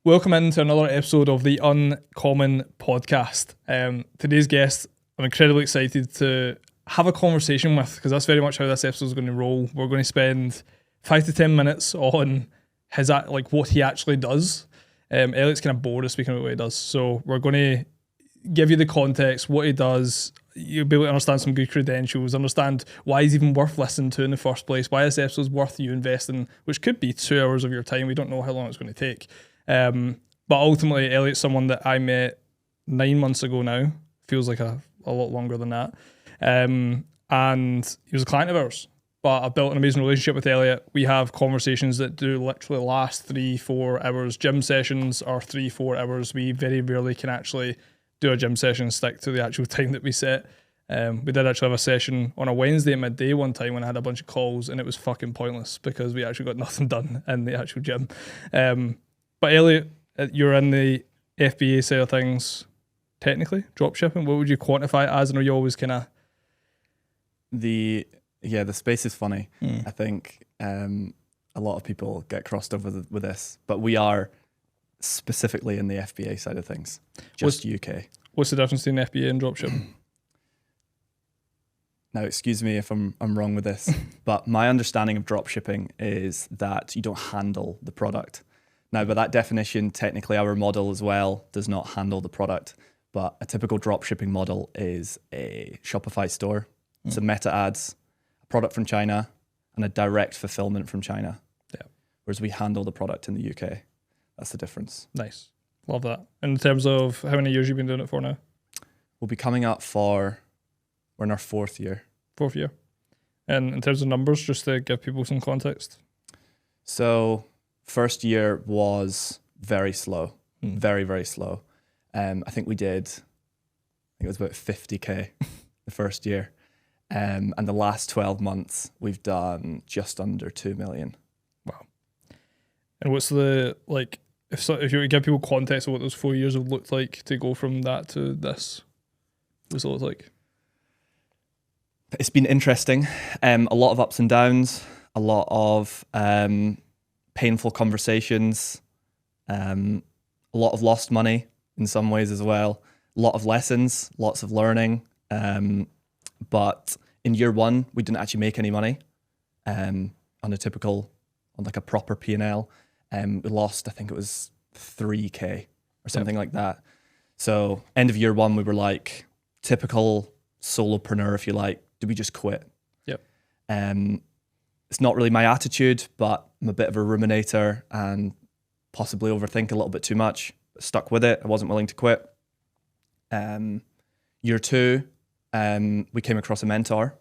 Welcome into another episode of the Uncommon Podcast. Today's guest, I'm incredibly excited to have a conversation with, because that's very much how this episode is going to roll. We're going to spend 5 to 10 minutes on his what he actually does. Elliot's kind of bored of speaking about what he does, so we're going to give you the context, what he does. You'll be able to understand some good credentials, understand why he's even worth listening to in the first place, why this episode's worth you investing, which could be 2 hours of your time. We don't know how long it's going to take. But ultimately, Elliot's someone that I met 9 months ago now. Feels like a lot longer than that. And he was a client of ours. But I've built an amazing relationship with Elliot. We have conversations that do literally last 3-4 hours. Gym sessions are 3-4 hours. We very rarely can actually do a gym session and stick to the actual time that we set. We did actually have a session on a Wednesday at midday one time when I had a bunch of calls, and it was fucking pointless because we actually got nothing done in the actual gym. But Elliot, you're in the FBA side of things, technically, dropshipping. What would you quantify it as? I know you always kind of... The space is funny. I think a lot of people get crossed over with this, but we are specifically in the FBA side of things, just UK. What's the difference between FBA and dropshipping? Now, excuse me if I'm wrong with this, but my understanding of dropshipping is that you don't handle the product. Now, by that definition, technically our model as well does not handle the product, but a typical dropshipping model is a Shopify store, some meta ads, a product from China, and a direct fulfillment from China. Yeah. Whereas we handle the product in the UK. That's the difference. Nice. Love that. In terms of how many years you've been doing it for now? We'll be coming up we're in our 4th year. 4th year. And in terms of numbers, just to give people some context. So first year was very slow, very, very slow. I think it was about 50K the first year. And the last 12 months, we've done just under 2 million. Wow. And what's the, if you were to give people context of what those 4 years have looked like to go from that to this, what's it look like? It's been interesting. A lot of ups and downs, a lot of painful conversations, a lot of lost money in some ways as well, a lot of lessons, lots of learning. But in year 1, we didn't actually make any money on a proper P&L. We lost, I think it was 3K or something like that. So end of year 1, we were like typical solopreneur, if you like. Did we just quit? Yep. It's not really my attitude, but I'm a bit of a ruminator and possibly overthink a little bit too much. Stuck with it. I wasn't willing to quit. Year 2, we came across a mentor,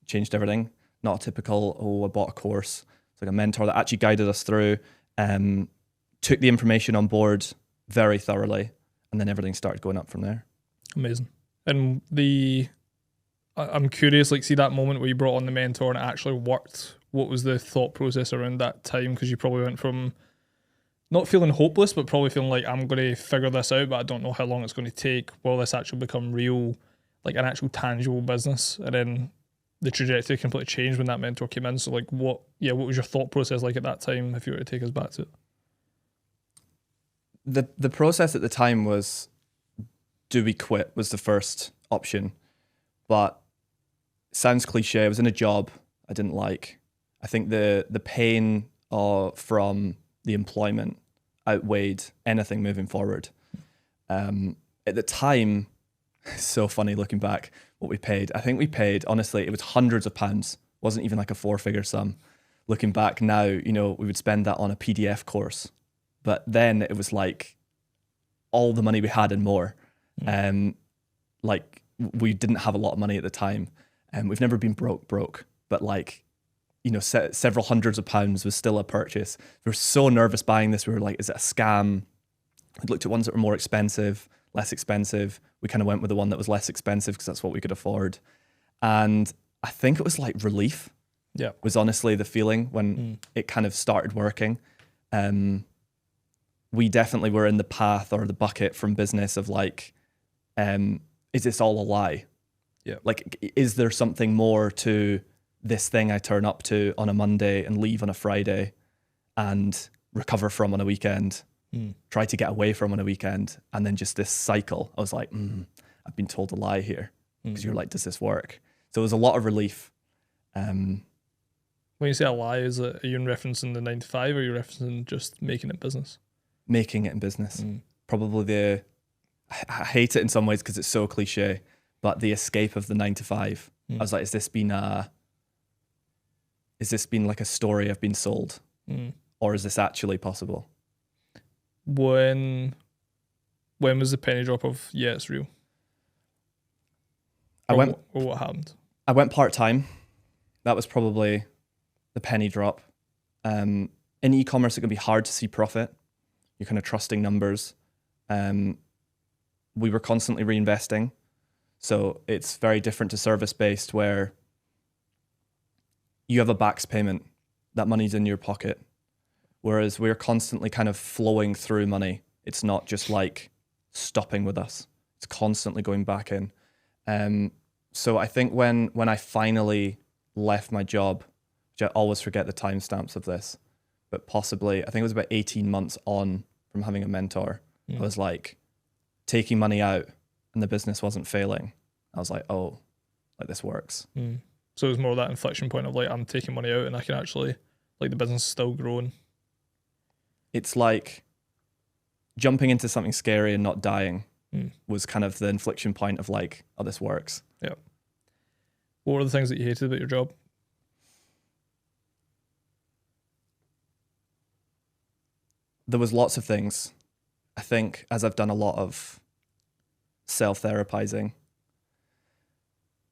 changed everything. Not a typical, I bought a course. It's like a mentor that actually guided us through, took the information on board very thoroughly, and then everything started going up from there. Amazing. And I'm curious, see that moment where you brought on the mentor and it actually worked. What was the thought process around that time? Because you probably went from not feeling hopeless, but probably feeling like I'm going to figure this out, but I don't know how long it's going to take. Will this actually become real, like an actual tangible business? And then the trajectory completely changed when that mentor came in. So what was your thought process like at that time, if you were to take us back to it? The process at the time was, do we quit was the first option. But sounds cliche. I was in a job I didn't like. I think the pain from the employment outweighed anything moving forward. At the time, it's so funny looking back what we paid. I think we paid, honestly, it was hundreds of pounds. It wasn't even like a 4-figure sum. Looking back now, we would spend that on a PDF course. But then it was like all the money we had and more. We didn't have a lot of money at the time, and we've never been broke, but several hundreds of pounds was still a purchase. We were so nervous buying this. We were like, is it a scam? We looked at ones that were more expensive, less expensive. We kind of went with the one that was less expensive because that's what we could afford. And I think it was like relief. Yeah, was honestly the feeling when it kind of started working. We definitely were in the path or the bucket from business of is this all a lie? Yeah. Is there something more to this thing I turn up to on a Monday and leave on a Friday and recover from on a weekend? try to get away from on a weekend, and then just this cycle. I was like, I've been told a lie here, because you're like, does this work? So it was a lot of relief. When you say a lie, are you in referencing the 9 to 5, or are you referencing just making it business? Making it in business. Probably I hate it in some ways because it's so cliche, but the escape of the 9 to 5. I was like, has this been like a story I've been sold? Or is this actually possible? When was the penny drop of, yeah, it's real? Or what happened? I went part-time. That was probably the penny drop. In e-commerce, it can be hard to see profit. You're kind of trusting numbers. We were constantly reinvesting. So it's very different to service-based, where you have a backs payment. That money's in your pocket. Whereas we're constantly kind of flowing through money. It's not just like stopping with us. It's constantly going back in. So I think when I finally left my job, which I always forget the timestamps of this, but possibly, I think it was about 18 months on from having a mentor, I was like taking money out and the business wasn't failing. I was like, oh, like this works. So it was more that inflection point of like, I'm taking money out and I can actually, like, the business is still growing. It's like jumping into something scary and not dying was kind of the inflection point of like, oh, this works. Yeah. What were the things that you hated about your job? There was lots of things. I think as I've done a lot of self-therapizing,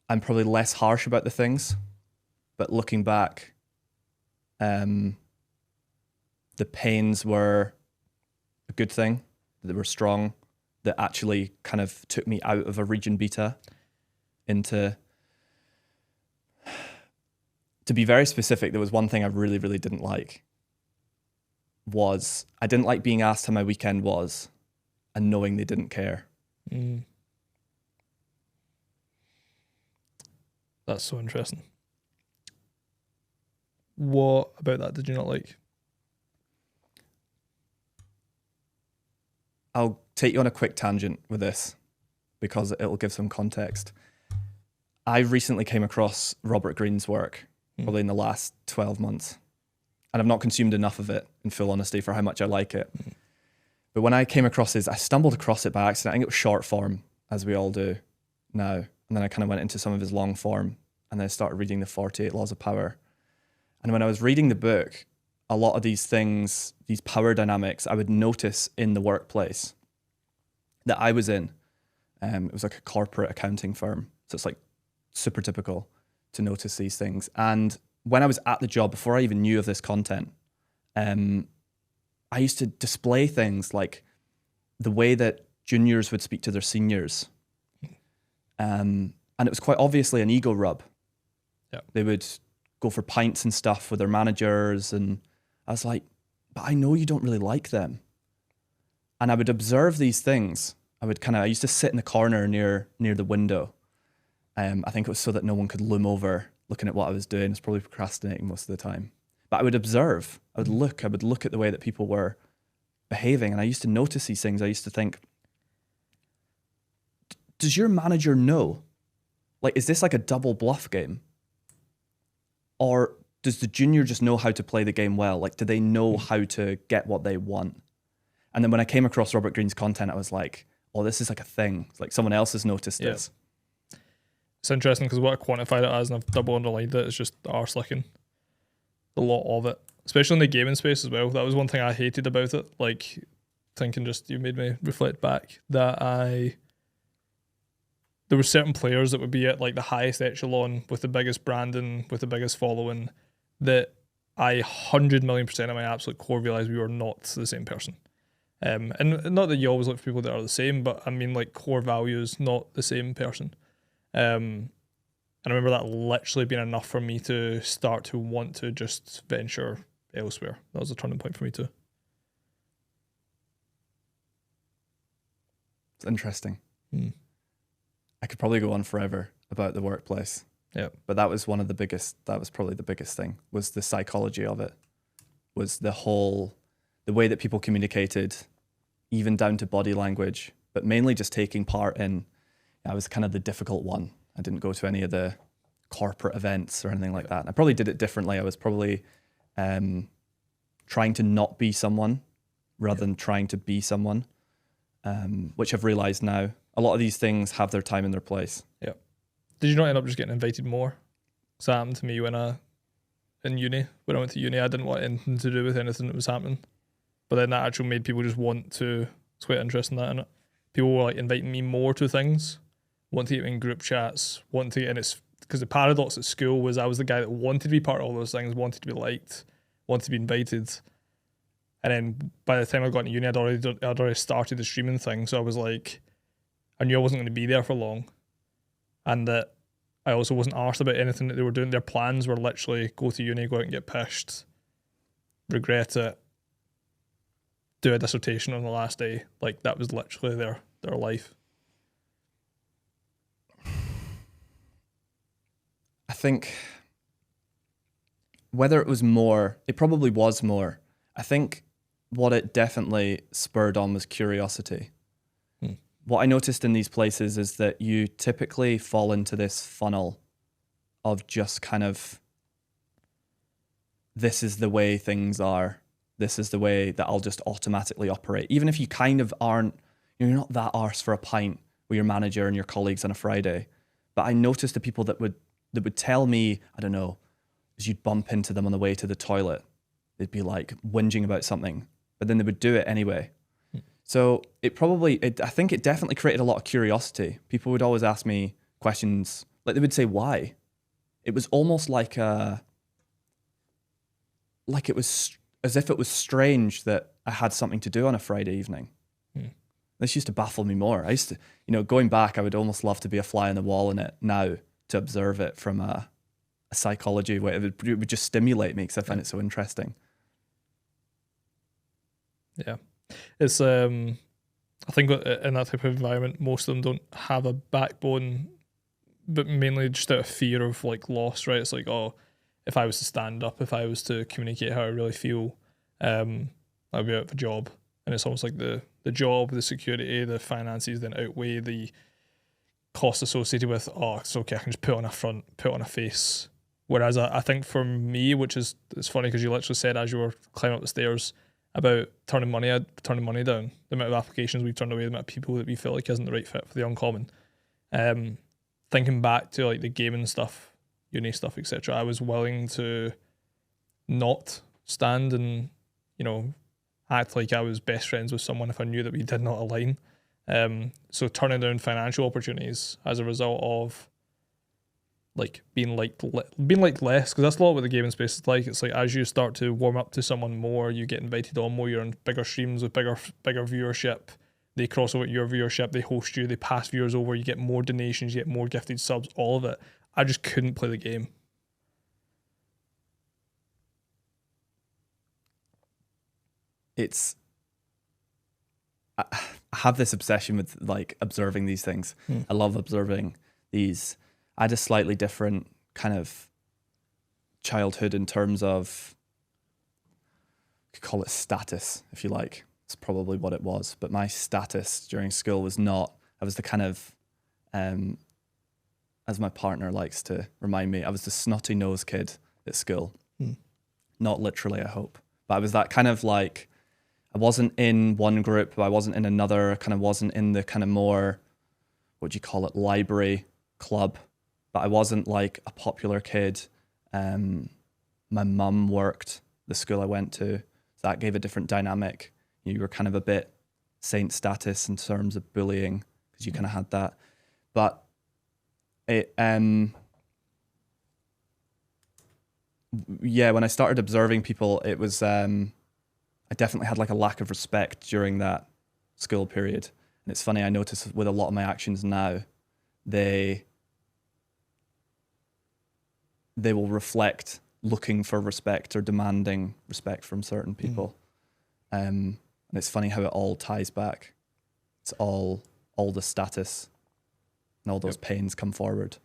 I'm probably less harsh about the things, but looking back, the pains were a good thing. They were strong. That actually kind of took me out of a region beta into, to be very specific, there was one thing I really, really didn't like. I didn't like being asked how my weekend was and knowing they didn't care. That's so interesting. What about that did you not like? I'll take you on a quick tangent with this because it'll give some context. I recently came across Robert Greene's work, probably in the last 12 months. And I've not consumed enough of it, in full honesty, for how much I like it. But when I came across I stumbled across it by accident. I think it was short form, as we all do now. And then I kind of went into some of his long form, and then I started reading the 48 Laws of Power. And when I was reading the book, a lot of these things, these power dynamics, I would notice in the workplace that I was in. It was like a corporate accounting firm. So it's like super typical to notice these things. And when I was at the job, before I even knew of this content, I used to display things like the way that juniors would speak to their seniors. And it was quite obviously an ego rub. Yeah. They would go for pints and stuff with their managers. And I was like, but I know you don't really like them. And I would observe these things. I used to sit in the corner near the window. I think it was so that no one could loom over looking at what I was doing. I was probably procrastinating most of the time. But I would observe, I would look at the way that people were behaving. And I used to notice these things. I used to think, does your manager know? Like, is this like a double bluff game? Or does the junior just know how to play the game well? Like, do they know how to get what they want? And then when I came across Robert Greene's content, I was like, oh, this is like a thing. It's like someone else has noticed this. It's interesting because what I quantified it as, and I've double underlined it, is just arse licking. A lot of it, especially in the gaming space as well. That was one thing I hated about it. Like, thinking, just, you made me reflect back that there were certain players that would be at like the highest echelon with the biggest branding, with the biggest following, that I 100,000,000% of my absolute core realised we were not the same person. And not that you always look for people that are the same, but I mean like core values, not the same person. And I remember that literally being enough for me to start to want to just venture elsewhere. That was a turning point for me too. It's interesting. I could probably go on forever about the workplace. Yeah. But that was probably the biggest thing, was the psychology of it, was the the way that people communicated, even down to body language, but mainly just taking part in, I was kind of the difficult one. I didn't go to any of the corporate events or anything like that. I probably did it differently. I was probably trying to not be someone rather than trying to be someone, which I've realized now. A lot of these things have their time and their place. Yeah. Did you not end up just getting invited more? Because that happened to me when I went to uni, I didn't want anything to do with anything that was happening. But then that actually made people just want to, it's quite interesting that, innit? People were like inviting me more to things, wanting to get in group chats, wanting to get in, it's because the paradox at school was I was the guy that wanted to be part of all those things, wanted to be liked, wanted to be invited. And then by the time I got into uni, I'd already started the streaming thing. So I was like, I knew I wasn't going to be there for long. And that I also wasn't arsed about anything that they were doing. Their plans were literally go to uni, go out and get pished, regret it, do a dissertation on the last day. Like that was literally their life. I think whether it was more, it probably was more. I think what it definitely spurred on was curiosity. What I noticed in these places is that you typically fall into this funnel of just kind of, this is the way things are. This is the way that I'll just automatically operate. Even if you kind of aren't, you're not that arse for a pint with your manager and your colleagues on a Friday. But I noticed the people that would tell me, I don't know, as you'd bump into them on the way to the toilet, they'd be like whinging about something, but then they would do it anyway. So I think it definitely created a lot of curiosity. People would always ask me questions, like they would say, why? It was almost like it was as if it was strange that I had something to do on a Friday evening. This used to baffle me more. I used to, going back, I would almost love to be a fly on the wall in it now to observe it from a psychology way. It would just stimulate me because I find it so interesting. Yeah. It's I think in that type of environment, most of them don't have a backbone, but mainly just out of fear of like loss, right? It's like, oh, if I was to stand up, if I was to communicate how I really feel, I'd be out of a job. And it's almost like the job, the security, the finances then outweigh the costs associated with, oh, it's okay, I can just put on a front, put on a face. Whereas I think for me, which is, it's funny because you literally said as you were climbing up the stairs about turning money down, the amount of applications we've turned away, the amount of people that we feel like isn't the right fit for the uncommon. Thinking back to like the gaming stuff, uni stuff, etc., I was willing to not stand and, act like I was best friends with someone if I knew that we did not align. So turning down financial opportunities as a result of like being liked less, because that's a lot what the gaming space is like. It's like as you start to warm up to someone more, you get invited on more, you're on bigger streams with bigger viewership, they cross over your viewership, they host you, they pass viewers over, you get more donations, you get more gifted subs, all of it. I just couldn't play the game. I have this obsession with like observing these things. I love observing these. I had a slightly different kind of childhood in terms of, you could call it status, if you like. It's probably what it was. But my status during school was not, I was the kind of, as my partner likes to remind me, I was the snotty nose kid at school. Not literally, I hope. But I was that kind of like, I wasn't in one group, I wasn't in another, kind of wasn't in the kind of more, what do you call it, library club. But I wasn't like a popular kid. My mum worked the school I went to. So that gave a different dynamic. You were kind of a bit saint status in terms of bullying because you kind of had that. But it, when I started observing people, it was, I definitely had like a lack of respect during that school period. And it's funny, I notice with a lot of my actions now, they will reflect looking for respect or demanding respect from certain people. And it's funny how it all ties back. It's all the status and all those pains come forward.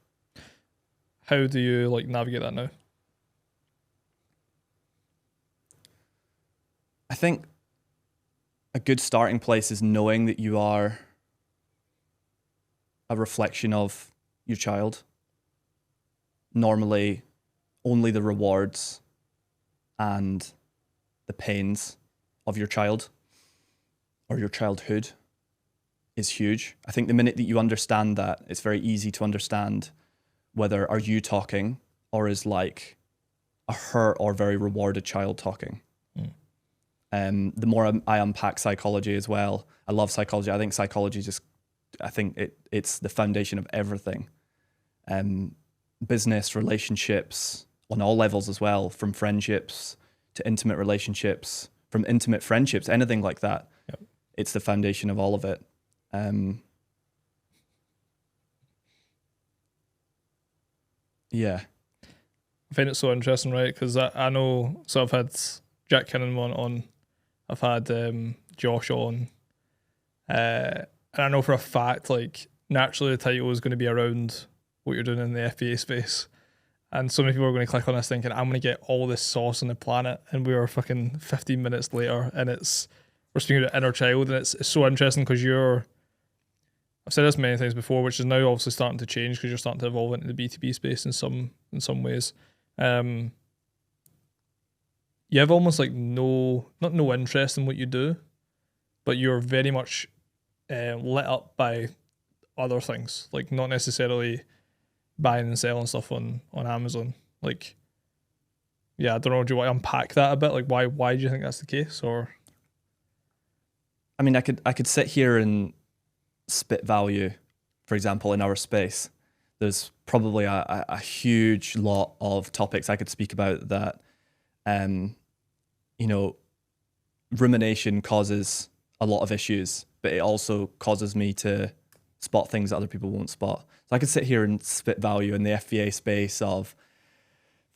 How do you like navigate that now? I think a good starting place is knowing that you are a reflection of your child. Normally, only the rewards and the pains of your child or your childhood is huge. I think the minute that you understand that, it's very easy to understand whether are you talking or is like a hurt or very rewarded child talking. The more I unpack psychology as well, I love psychology. I think psychology it's the foundation of everything. Business, relationships, on all levels as well, from friendships to intimate relationships, from intimate friendships, anything like that. Yep. It's the foundation of all of it. Yeah. I find it so interesting, right? Because I know, so I've had Jack Kinnan on, I've had Josh on, and I know for a fact, like, naturally the title is going to be around what you're doing in the FBA space. And so many people are going to click on this thinking, I'm going to get all this sauce on the planet. And we are fucking 15 minutes later, and we're speaking about inner child, and it's so interesting because I've said this many times before, which is now obviously starting to change because you're starting to evolve into the B2B space in some ways. You have almost like not no interest in what you do, but you're very much lit up by other things, like not necessarily buying and selling stuff on Amazon. Like, yeah, I don't know, do you want to unpack that a bit? Like, why do you think that's the case? Or, I mean, I could sit here and spit value, for example, in our space. There's probably a huge lot of topics I could speak about that, rumination causes a lot of issues, but it also causes me to spot things that other people won't spot. So I could sit here and spit value in the FBA space of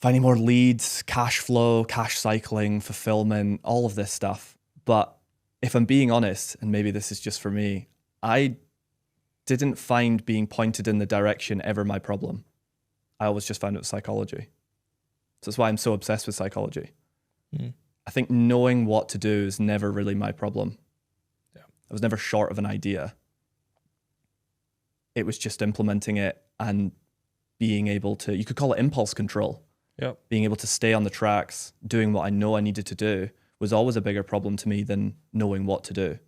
finding more leads, cash flow, cash cycling, fulfillment, all of this stuff. But if I'm being honest, and maybe this is just for me, I didn't find being pointed in the direction ever my problem. I always just found it was psychology. So that's why I'm so obsessed with psychology. I think knowing what to do is never really my problem. Yeah. I was never short of an idea. It was just implementing it and being able to, you could call it impulse control. Yep. Being able to stay on the tracks, doing what I know I needed to do was always a bigger problem to me than knowing what to do.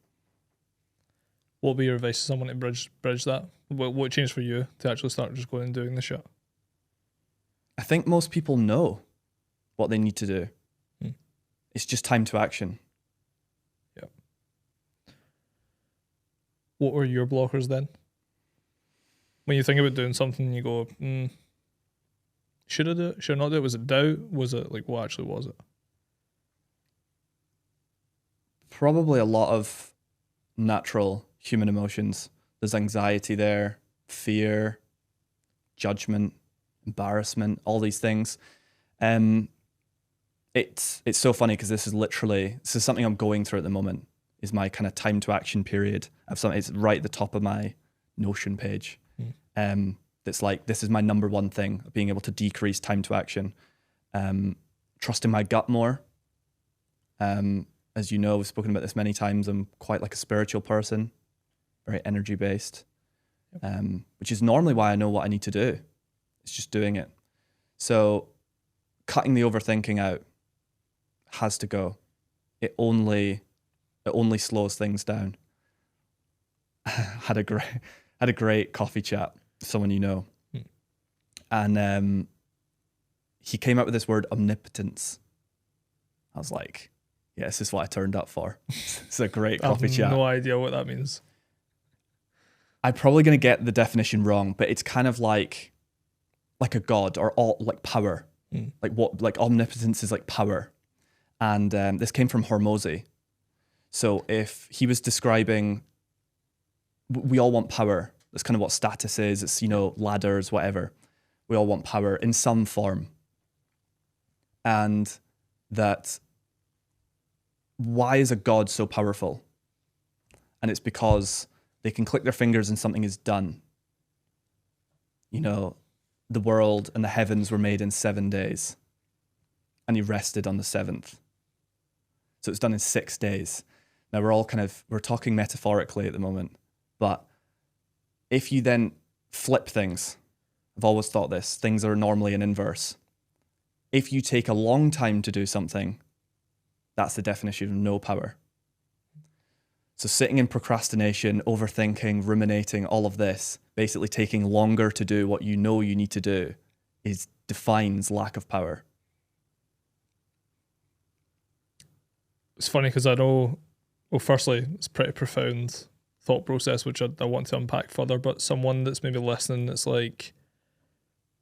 What would be your advice to someone to bridge that? What changed for you to actually start just going and doing the shit? I think most people know what they need to do. It's just time to action. Yeah. What were your blockers then? When you think about doing something, you go, should I do it? Should I not do it? Was it doubt? Was it like, what actually was it? Probably a lot of natural human emotions. There's anxiety there, fear, judgment, embarrassment, all these things. It's so funny because this is something I'm going through at the moment, is my kind of time to action period. It's right at the top of my Notion page. That's like, this is my number one thing, being able to decrease time to action. Trusting my gut more. As you know, we've spoken about this many times. I'm quite like a spiritual person, very energy based, which is normally why I know what I need to do. It's just doing it. So cutting the overthinking out has to go. It only slows things down. had a great coffee chat with someone you know, and he came up with this word omnipotence. I was like, yeah, this is what I turned up for. It's a great coffee chat. I have no idea what that means. I'm probably going to get the definition wrong, but it's kind of like a god or all like power. Like omnipotence is like power. And this came from Hormozy. So if he was describing, we all want power. That's kind of what status is. It's, ladders, whatever. We all want power in some form. And that, why is a god so powerful? And it's because they can click their fingers and something is done. The world and the heavens were made in 7 days, and he rested on the seventh. So it's done in 6 days. Now we're talking metaphorically at the moment, but if you then flip things, I've always thought this, things are normally in inverse. If you take a long time to do something, that's the definition of no power. So sitting in procrastination, overthinking, ruminating, all of this, basically taking longer to do what you know you need to do, defines lack of power. It's funny because I know, well, firstly, it's a pretty profound thought process, which I want to unpack further, but someone that's maybe listening that's like,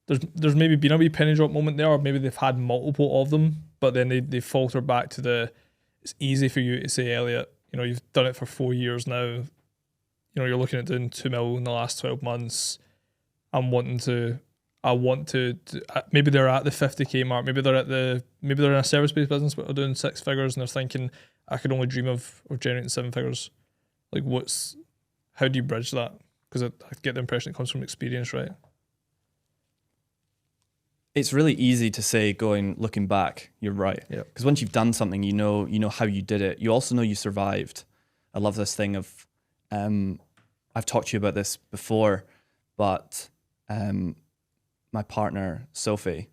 there's maybe been a wee penny drop moment there, or maybe they've had multiple of them, but then they falter back to it's easy for you to say, Elliot, you've done it for 4 years now. You're looking at doing 2 mil in the last 12 months. I want to, maybe they're at the 50k mark. Maybe they're in a service-based business, but they're doing 6 figures and they're thinking, I could only dream of generating 7 figures. Like how do you bridge that? Because I get the impression it comes from experience, right? It's really easy to say looking back, you're right. Because once you've done something, you know how you did it. You also know you survived. I love this thing of, I've talked to you about this before, but my partner, Sophie,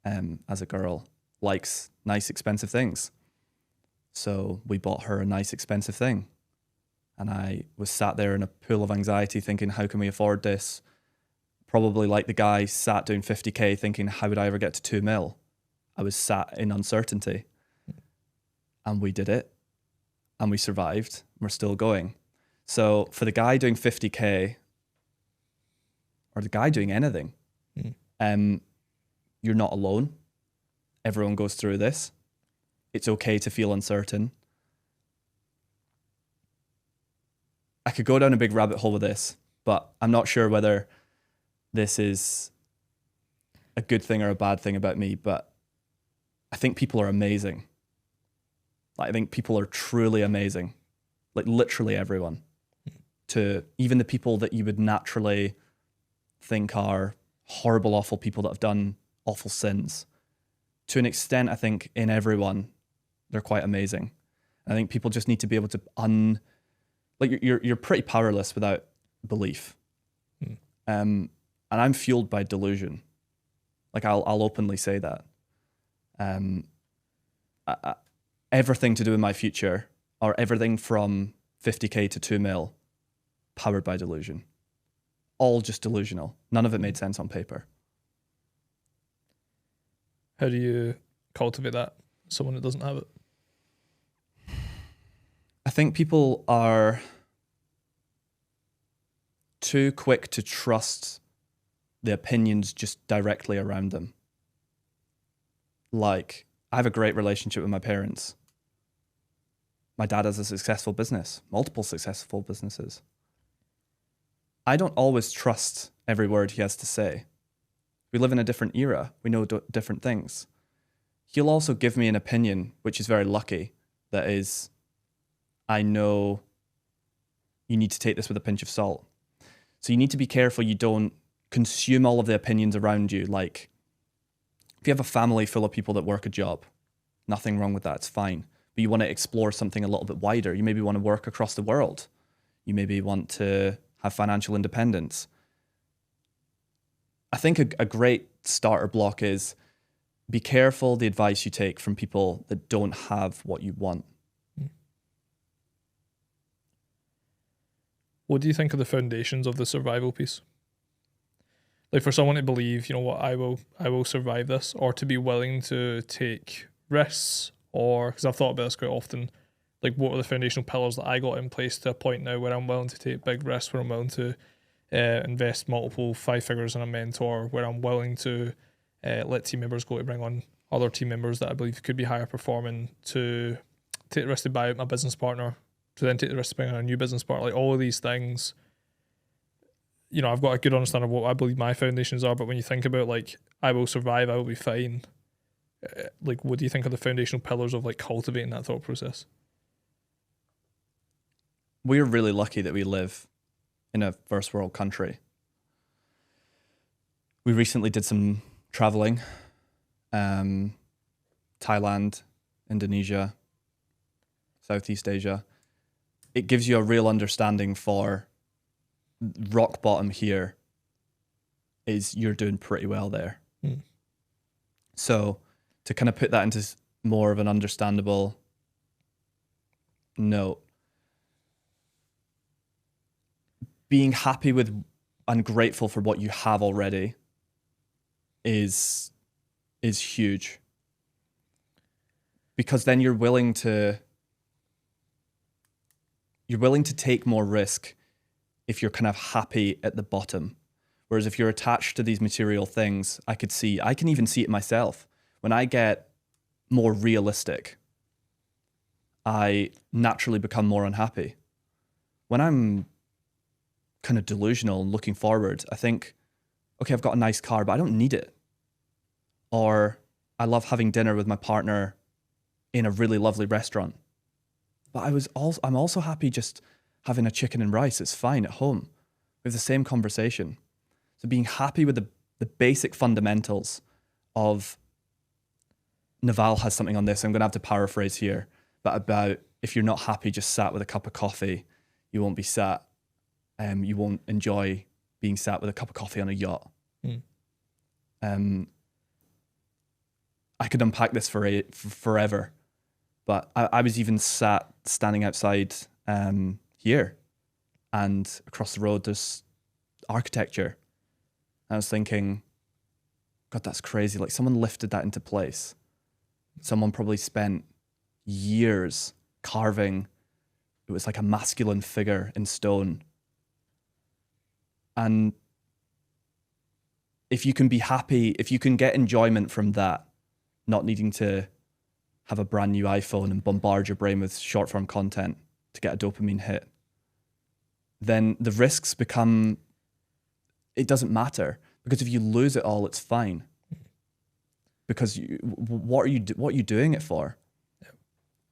as a girl, likes nice, expensive things. So we bought her a nice, expensive thing. And I was sat there in a pool of anxiety thinking, how can we afford this? Probably like the guy sat doing 50k thinking, how would I ever get to 2 mil? I was sat in uncertainty. And we did it. And we survived. We're still going. So for the guy doing 50k, or the guy doing anything, you're not alone. Everyone goes through this. It's okay to feel uncertain. I could go down a big rabbit hole with this, but I'm not sure whether this is a good thing or a bad thing about me, but I think people are amazing. Like, I think people are truly amazing. Like, literally everyone. To even the people that you would naturally think are horrible, awful people that have done awful sins. To an extent, I think in everyone, they're quite amazing. I think people just need to be able to you're pretty powerless without belief. And I'm fueled by delusion. Like, I'll openly say that. Everything to do with my future, or everything from 50k to 2 mil, powered by delusion. All just delusional. None of it made sense on paper. How do you cultivate that? Someone that doesn't have it? I think people are too quick to trust the opinions just directly around them. Like, I have a great relationship with my parents. My dad has a successful business, multiple successful businesses. I don't always trust every word he has to say. We live in a different era. We know different things. He'll also give me an opinion, which is very lucky, that is, I know you need to take this with a pinch of salt. So you need to be careful you don't consume all of the opinions around you. Like, if you have a family full of people that work a job, nothing wrong with that, it's fine. But you want to explore something a little bit wider. You maybe want to work across the world. You maybe want to have financial independence. I think a great starter block is be careful the advice you take from people that don't have what you want. What do you think of the foundations of the survival piece? Like, for someone to believe, you know what, I will survive this, or to be willing to take risks, or, because I've thought about this quite often, like, what are the foundational pillars that I got in place to a point now where I'm willing to take big risks, where I'm willing to invest multiple 5 figures in a mentor, where I'm willing to let team members go to bring on other team members that I believe could be higher performing, to take the risk to buy out my business partner, to then take the risk to bring on a new business partner. Like, all of these things, you know, I've got a good understanding of what I believe my foundations are, but when you think about, like, I will survive, I will be fine, like, what do you think are the foundational pillars of, like, cultivating that thought process? We're really lucky that we live in a first world country. We recently did some traveling, Thailand, Indonesia, Southeast Asia. it gives you a real understanding for rock bottom here is you're doing pretty well there. So to kind of put that into more of an understandable note, being happy with and grateful for what you have already is huge, because then you're willing to take more risk if you're kind of happy at the bottom. Whereas if you're attached to these material things, I can even see it myself. When I get more realistic, I naturally become more unhappy. When I'm kind of delusional and looking forward, I think, okay, I've got a nice car, but I don't need it. Or I love having dinner with my partner in a really lovely restaurant. But I'm also happy just having a chicken and rice. It's fine at home. We have the same conversation. So being happy with the basic fundamentals of, Naval has something on this, I'm going to have to paraphrase here, but about if you're not happy just sat with a cup of coffee, you won't be sat, you won't enjoy being sat with a cup of coffee on a yacht. I could unpack this for forever, but I was even standing outside here, and across the road there's architecture. I was thinking, God, that's crazy. Like, someone lifted that into place. Someone probably spent years carving. It was like a masculine figure in stone. And if you can be happy, if you can get enjoyment from that, not needing to have a brand new iPhone and bombard your brain with short form content to get a dopamine hit, then the risks become, it doesn't matter, because if you lose it all, it's fine. Because what are you doing it for? Yep.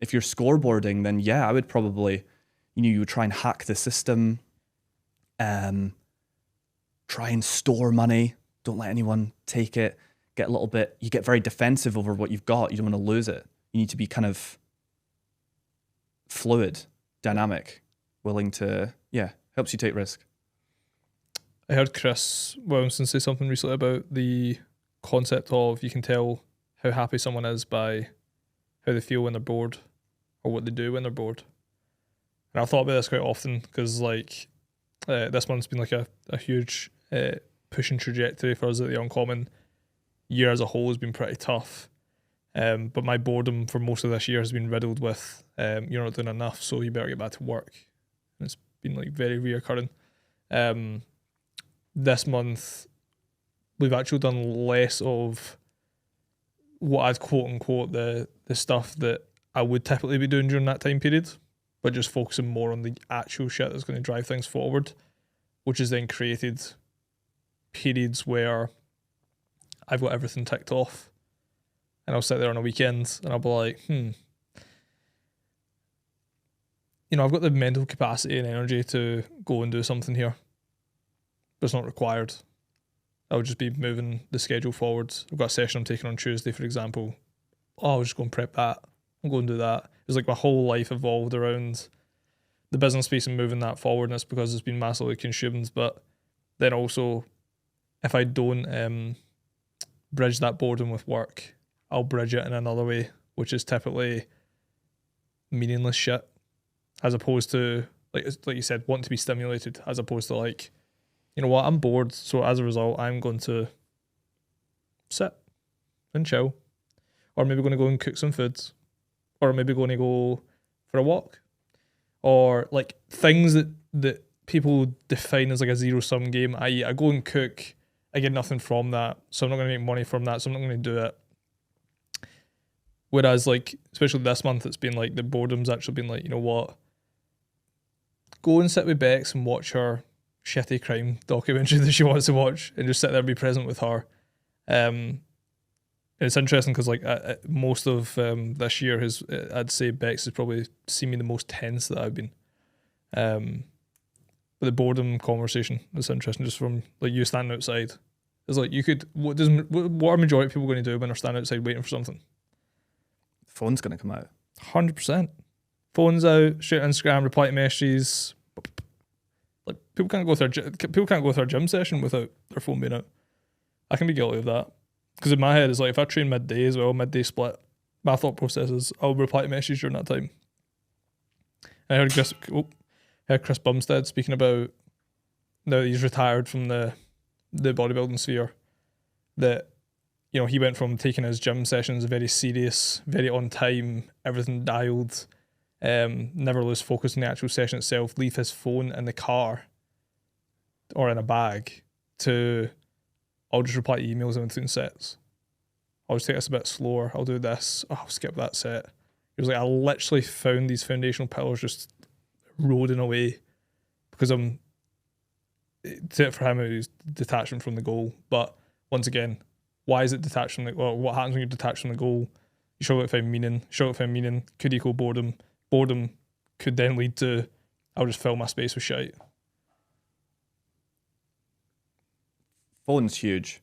If you're scoreboarding, then yeah, I would probably, you would try and hack the system, try and store money, don't let anyone take it, you get very defensive over what you've got, you don't want to lose it. You need to be kind of fluid, dynamic, willing to, helps you take risk. I heard Chris Williamson say something recently about the concept of, you can tell how happy someone is by how they feel when they're bored, or what they do when they're bored. And I've thought about this quite often, because this month's been like a huge pushing trajectory for us at the Uncommon. Year as a whole has been pretty tough, but my boredom for most of this year has been riddled with you're not doing enough, so you better get back to work. And it's been like very reoccurring. This month we've actually done less of what I'd quote unquote the stuff that I would typically be doing during that time period, but just focusing more on the actual shit that's going to drive things forward, which has then created periods where I've got everything ticked off, and I'll sit there on a weekend and I'll be like, I've got the mental capacity and energy to go and do something here, but it's not required. I would just be moving the schedule forward. I've got a session I'm taking on Tuesday, for example. I'll just go and prep that. I'll go and do that. It's like my whole life evolved around the business space and moving that forward, and it's because it's been massively consumed. But then also, if I don't bridge that boredom with work, I'll bridge it in another way, which is typically meaningless shit, as opposed to, like you said, wanting to be stimulated, as opposed to like, you know what, I'm bored, so as a result, I'm going to sit and chill, or maybe going to go and cook some food, or maybe going to go for a walk, or like things that people define as like a zero-sum game, i.e. I go and cook, I get nothing from that, so I'm not going to make money from that, so I'm not going to do it. Whereas like, especially this month, it's been like the boredom's actually been like, you know what, go and sit with Bex and watch her shitty crime documentary that she wants to watch, and just sit there and be present with her. And it's interesting because like most of this year has, I'd say Bex has probably seen me the most tense that I've been. But the boredom conversation is interesting, just from like you standing outside. It's like you could, what are majority of people going to do when they're standing outside waiting for something? The phone's going to come out. 100%. Phones out, straight on Instagram, reply to messages. Like people can't go through a gym session without their phone being out. I can be guilty of that because in my head it's like if I train midday as well, midday split. My thought process is I'll reply to messages during that time. And I heard Chris Bumstead speaking about now that he's retired from the bodybuilding sphere, that he went from taking his gym sessions very serious, very on time, everything dialed, never lose focus on the actual session itself, leave his phone in the car or in a bag, to I'll just reply to emails in between sets. I'll just take this a bit slower. I'll do this. I'll skip that set. It was like I literally found these foundational pillars just eroding away because for him it was detachment from the goal. But once again, why is it detached from what happens when you're detached from the goal? You struggle to find meaning. Could equal boredom. Boredom could then lead to I'll just fill my space with shite. Phone's huge.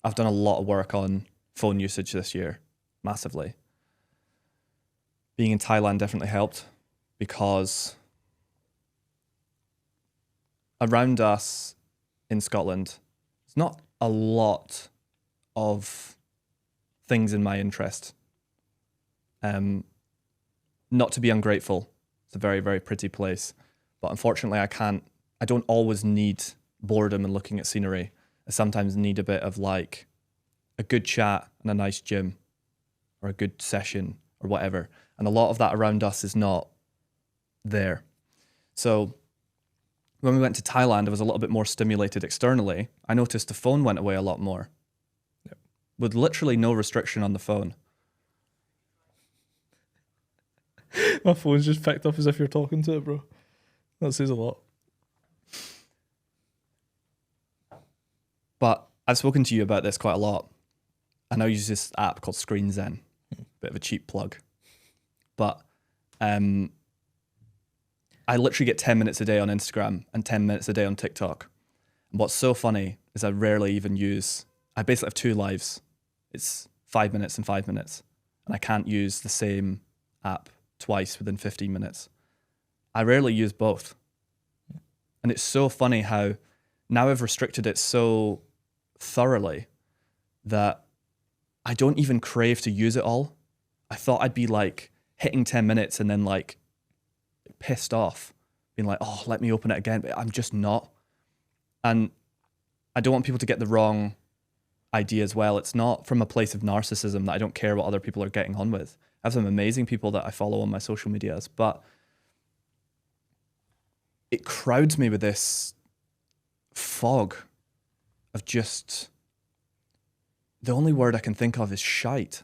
I've done a lot of work on phone usage this year, massively. Being in Thailand definitely helped because around us in Scotland, there's not a lot of things in my interest. Not to be ungrateful, it's a very, very pretty place, but unfortunately I don't always need boredom and looking at scenery. I sometimes need a bit of like a good chat and a nice gym or a good session or whatever. And a lot of that around us is not there. So when we went to Thailand, I was a little bit more stimulated externally. I noticed the phone went away a lot more. Yep. With literally no restriction on the phone. My phone's just picked up as if you're talking to it, bro. That says a lot. But I've spoken to you about this quite a lot. I now use this app called Screen Zen. Bit of a cheap plug. But I literally get 10 minutes a day on Instagram and 10 minutes a day on TikTok. And what's so funny is I basically have two lives. It's 5 minutes and 5 minutes. And I can't use the same app twice within 15 minutes. I rarely use both. And it's so funny how now I've restricted it so thoroughly that I don't even crave to use it all. I thought I'd be like hitting 10 minutes and then like pissed off, being like, oh, let me open it again. But I'm just not. And I don't want people to get the wrong idea as well. It's not from a place of narcissism that I don't care what other people are getting on with. I have some amazing people that I follow on my social medias, but it crowds me with this fog of just, the only word I can think of is shite.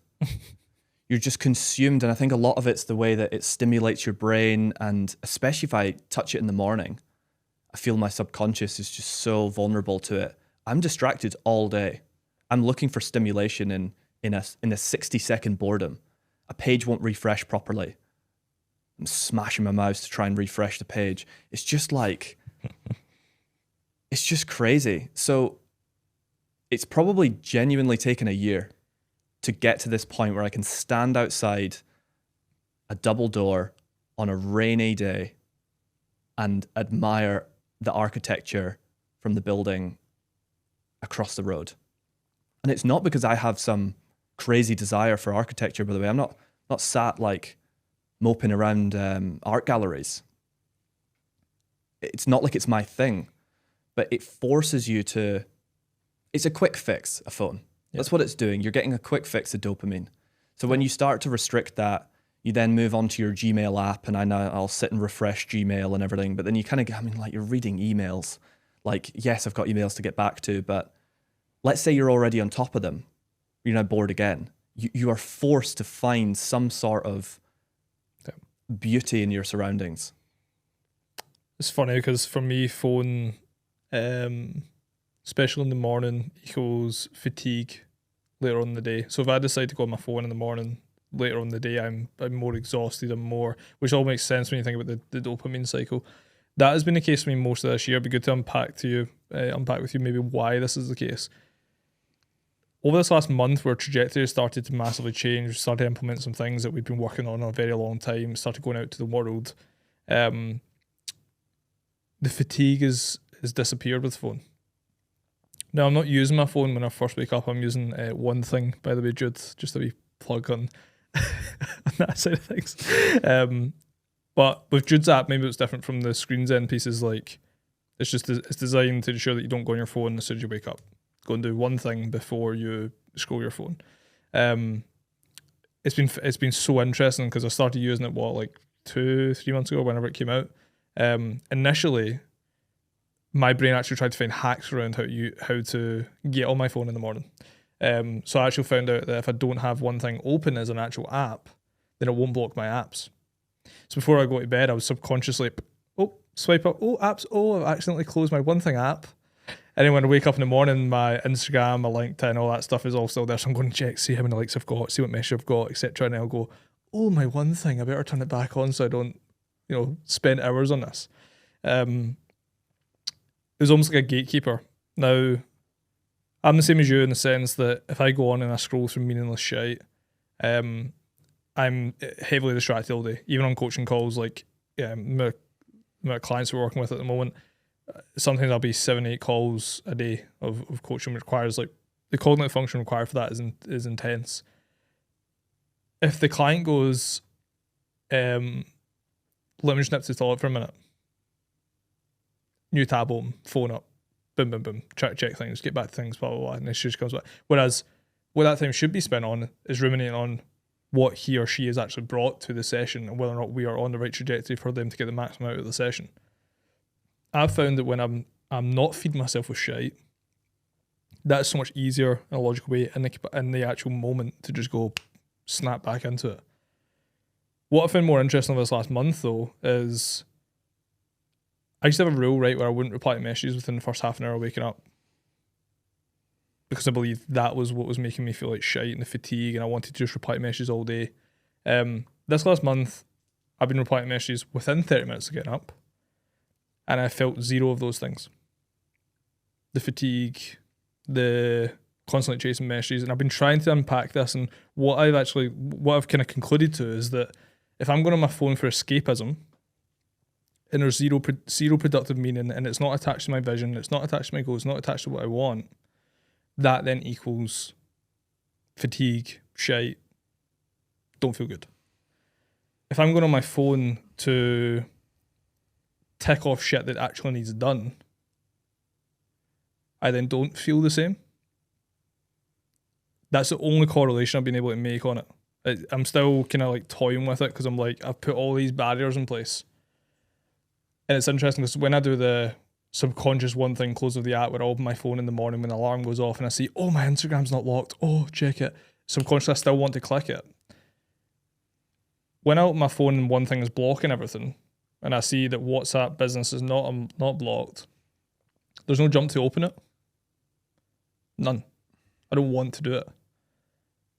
You're just consumed, and I think a lot of it's the way that it stimulates your brain, and especially if I touch it in the morning, I feel my subconscious is just so vulnerable to it. I'm distracted all day. I'm looking for stimulation in a 60-second boredom. A page won't refresh properly. I'm smashing my mouse to try and refresh the page. It's just like, it's just crazy. So it's probably genuinely taken a year to get to this point where I can stand outside a double door on a rainy day and admire the architecture from the building across the road. And it's not because I have some crazy desire for architecture, by the way. I'm not sat like moping around art galleries. It's not like it's my thing, but it forces you to, it's a quick fix, a phone. That's what it's doing. You're getting a quick fix of dopamine. So when you start to restrict that, you then move on to your Gmail app, and I'll sit and refresh Gmail and everything. But then you kind of, like you're reading emails. Like, yes, I've got emails to get back to, but let's say you're already on top of them. You're now bored again. You are forced to find some sort of beauty in your surroundings. It's funny because for me, phone, especially in the morning, equals fatigue later on in the day. So if I decide to go on my phone in the morning, later on in the day, I'm more exhausted and more, which all makes sense when you think about the dopamine cycle. That has been the case for me most of this year. It'd be good to unpack with you maybe why this is the case. over this last month, where trajectory started to massively change, we started to implement some things that we've been working on a very long time, started going out to the world. The fatigue is disappeared with the phone. Now, I'm not using my phone when I first wake up. I'm using One Thing, by the way, Jude, just a wee plug on, on that side of things. But with Jude's app, maybe it's different from the Screens End pieces. Like, it's designed to ensure that you don't go on your phone as soon as you wake up. Go and do one thing before you scroll your phone. It's been so interesting because I started using it 2-3 months ago, whenever it came out. Initially, my brain actually tried to find hacks around how to get on my phone in the morning. So I actually found out that if I don't have One Thing open as an actual app, then it won't block my apps. So before I go to bed, I was subconsciously, swipe up, apps, I've accidentally closed my One Thing app. And then when I wake up in the morning, my Instagram, my LinkedIn, all that stuff is all still there. So I'm going to check, see how many likes I've got, see what message I've got, etc. And then I'll go, my One Thing, I better turn it back on so I don't, spend hours on this. It was almost like a gatekeeper. Now, I'm the same as you in the sense that if I go on and I scroll through meaningless shite, I'm heavily distracted all day. Even on coaching calls, my clients we're working with at the moment, sometimes I'll be 7-8 calls a day of coaching, which requires the cognitive function required for that is intense. If the client goes, let me just nip to the toilet for a minute, new tab open, phone up, boom, boom, boom, try to check things, get back to things, blah, blah, blah, and it just comes back. Whereas what that time should be spent on is ruminating on what he or she has actually brought to the session and whether or not we are on the right trajectory for them to get the maximum out of the session. I've found that when I'm not feeding myself with shite, that's so much easier in a logical way in the actual moment to just go snap back into it. What I found more interesting over this last month, though, is I used to have a rule, right, where I wouldn't reply to messages within the first half an hour of waking up because I believed that was what was making me feel like shite and the fatigue, and I wanted to just reply to messages all day. This last month, I've been replying to messages within 30 minutes of getting up, and I felt zero of those things. The fatigue, the constantly chasing messages, and I've been trying to unpack this, and what I've kind of concluded to is that if I'm going on my phone for escapism, and there's zero productive meaning, and it's not attached to my vision, it's not attached to my goals, it's not attached to what I want, that then equals fatigue, shite, don't feel good. If I'm going on my phone to tick off shit that actually needs done, I then don't feel the same. That's the only correlation I've been able to make on it. I'm still kind of toying with it because I'm I've put all these barriers in place. And it's interesting because when I do the subconscious One Thing close of the app where I open my phone in the morning when the alarm goes off and I see, my Instagram's not locked, check it. Subconsciously, I still want to click it. When I open my phone and One Thing is blocking everything, and I see that WhatsApp business is not blocked, there's no jump to open it. None. I don't want to do it.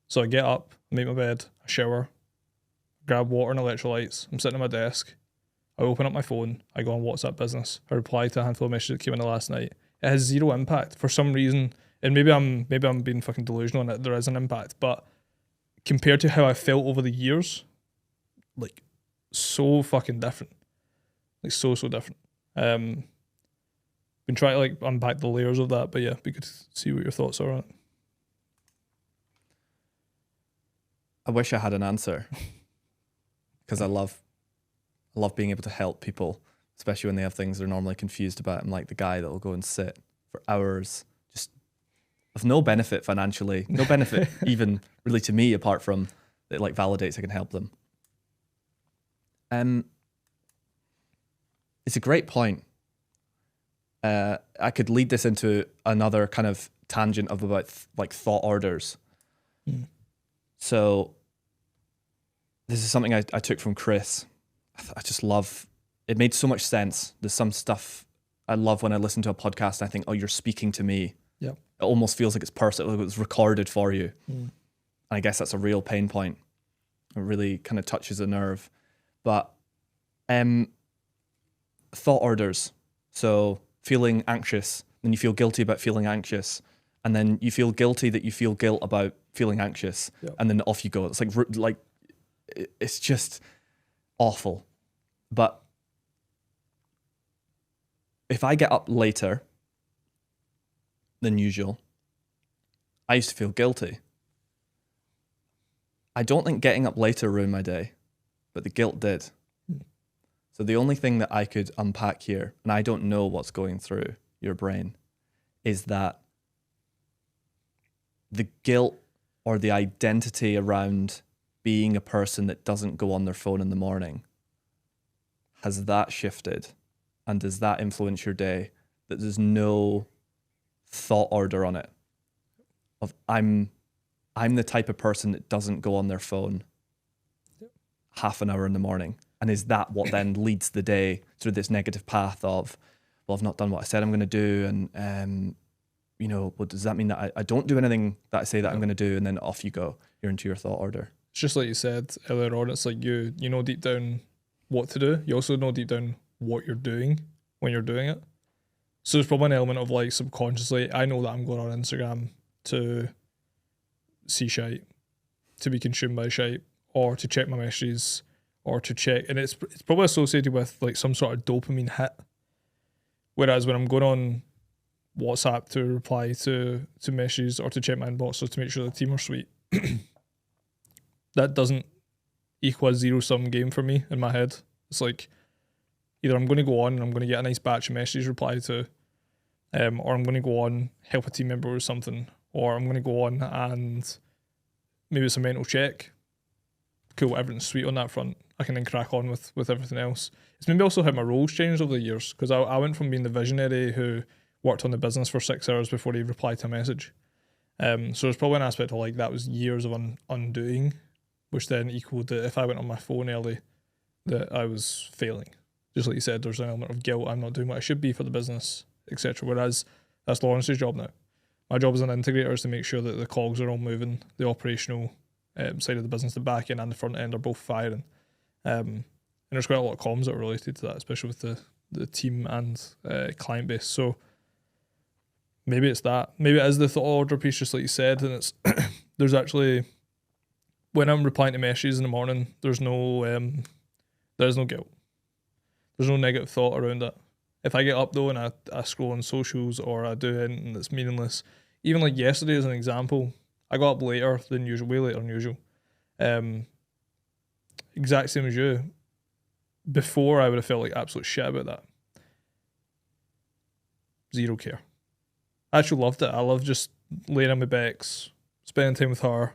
So I get up, make my bed, I shower, grab water and electrolytes, I'm sitting at my desk, I open up my phone, I go on WhatsApp business, I reply to a handful of messages that came in the last night. It has zero impact for some reason, and maybe I'm being fucking delusional on it, there is an impact, but compared to how I felt over the years, so fucking different. So different. Been trying to unpack the layers of that, but yeah, be good to see what your thoughts are on it. I wish I had an answer because I love being able to help people, especially when they have things they're normally confused about. I'm like the guy that will go and sit for hours just of no benefit financially, no benefit even really to me apart from it validates I can help them. It's a great point. I could lead this into another kind of tangent of about thought orders. Mm. So this is something I took from Chris. I just love, it made so much sense. There's some stuff I love when I listen to a podcast and I think, you're speaking to me. Yeah. It almost feels like it's personal, like it was recorded for you. Mm. And I guess that's a real pain point. It really kind of touches a nerve. But thought orders. So feeling anxious, then you feel guilty about feeling anxious. and then you feel guilty that you feel guilt about feeling anxious, and then off you go. It's like it's just awful. But if I get up later than usual, I used to feel guilty. I don't think getting up later ruined my day, but the guilt did. So the only thing that I could unpack here, and I don't know what's going through your brain, is that the guilt or the identity around being a person that doesn't go on their phone in the morning, has that shifted? And does that influence your day? That there's no thought order on it of I'm the type of person that doesn't go on their phone half an hour in the morning. And is that what then leads the day through this negative path of, well, I've not done what I said I'm going to do. And, well, does that mean that I don't do anything that I say that I'm going to do? And then off you go. You're into your thought order. It's just like you said earlier on, it's like you know deep down what to do. You also know deep down what you're doing when you're doing it. So there's probably an element of like subconsciously, I know that I'm going on Instagram to see shite, to be consumed by shite, or to check my messages, or to check, and it's probably associated with like some sort of dopamine hit. Whereas when I'm going on WhatsApp to reply to messages or to check my inbox or to make sure the team are sweet, that doesn't equal a zero-sum game for me in my head. It's like either I'm going to go on and I'm going to get a nice batch of messages replied to, or I'm going to go on, help a team member with something, or I'm going to go on and maybe it's a mental check. Cool, everything's sweet on that front. I can then crack on with everything else. It's maybe also how my roles changed over the years, because I went from being the visionary who worked on the business for 6 hours before he replied to a message. So there's probably an aspect of like that was years of undoing, which then equaled that if I went on my phone early, that I was failing. Just like you said, there's an element of guilt. I'm not doing what I should be for the business, etc. Whereas that's Lawrence's job now. My job as an integrator is to make sure that the cogs are all moving, the operational side of the business, the back end and the front end are both firing. And there's quite a lot of comms that are related to that, especially with the team and client base. So maybe it's that. Maybe it is the thought order piece, just like you said. And it's there's actually, when I'm replying to messages in the morning, there's no guilt. There's no negative thought around it. If I get up though and I scroll on socials or I do anything that's meaningless, even like yesterday as an example, I got up later than usual, way later than usual. Exact same as you. Before I would have felt like absolute shit about that. Zero care. I actually loved it. I loved just laying on my Bex, spending time with her.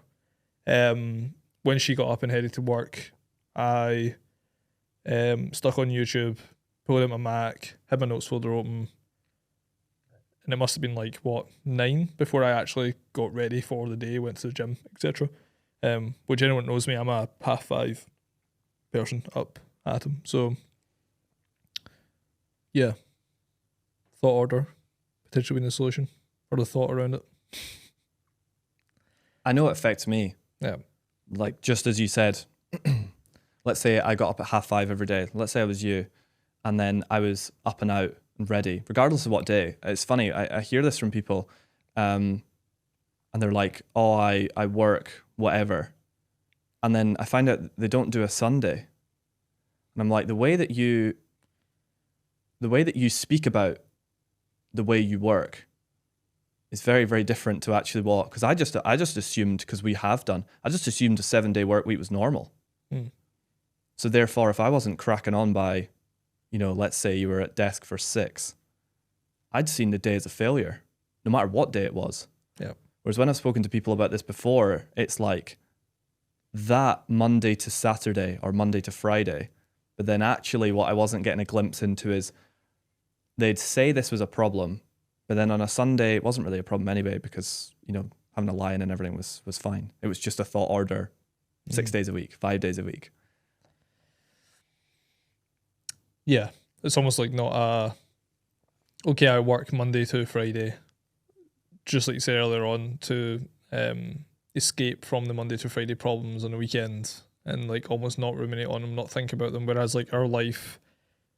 When she got up and headed to work, I stuck on YouTube, pulled out my Mac, had my notes folder open, and it must have been like 9 before I actually got ready for the day, went to the gym, etc. Which anyone knows me, I'm a 5:30 person up at him. So yeah, thought order potentially being the solution, or the thought around it. I know it affects me. Yeah, like just as you said. Let's say I got up at 5:30 every day. Let's say I was you, and then I was up and out and ready, regardless of what day. It's funny, I hear this from people, and they're like, oh, I work, whatever. And then I find out they don't do a Sunday. And I'm like, the way that you speak about the way you work is very, very different to actually what, because I just assumed, because we have done, I just assumed a 7-day work week was normal. So therefore, if I wasn't cracking on by, let's say you were at desk for 6, I'd seen the day as a failure, no matter what day it was. Yeah. Whereas when I've spoken to people about this before, it's like that Monday to Saturday or Monday to Friday. But then actually what I wasn't getting a glimpse into is they'd say this was a problem, but then on a Sunday, it wasn't really a problem anyway, because, having a lion and everything was fine. It was just a thought order 6 days a week, 5 days a week. Yeah, it's almost like not okay, I work Monday to Friday, just like you said earlier on, to escape from the Monday to Friday problems on the weekend and like almost not ruminate on them, not think about them. Whereas like our life,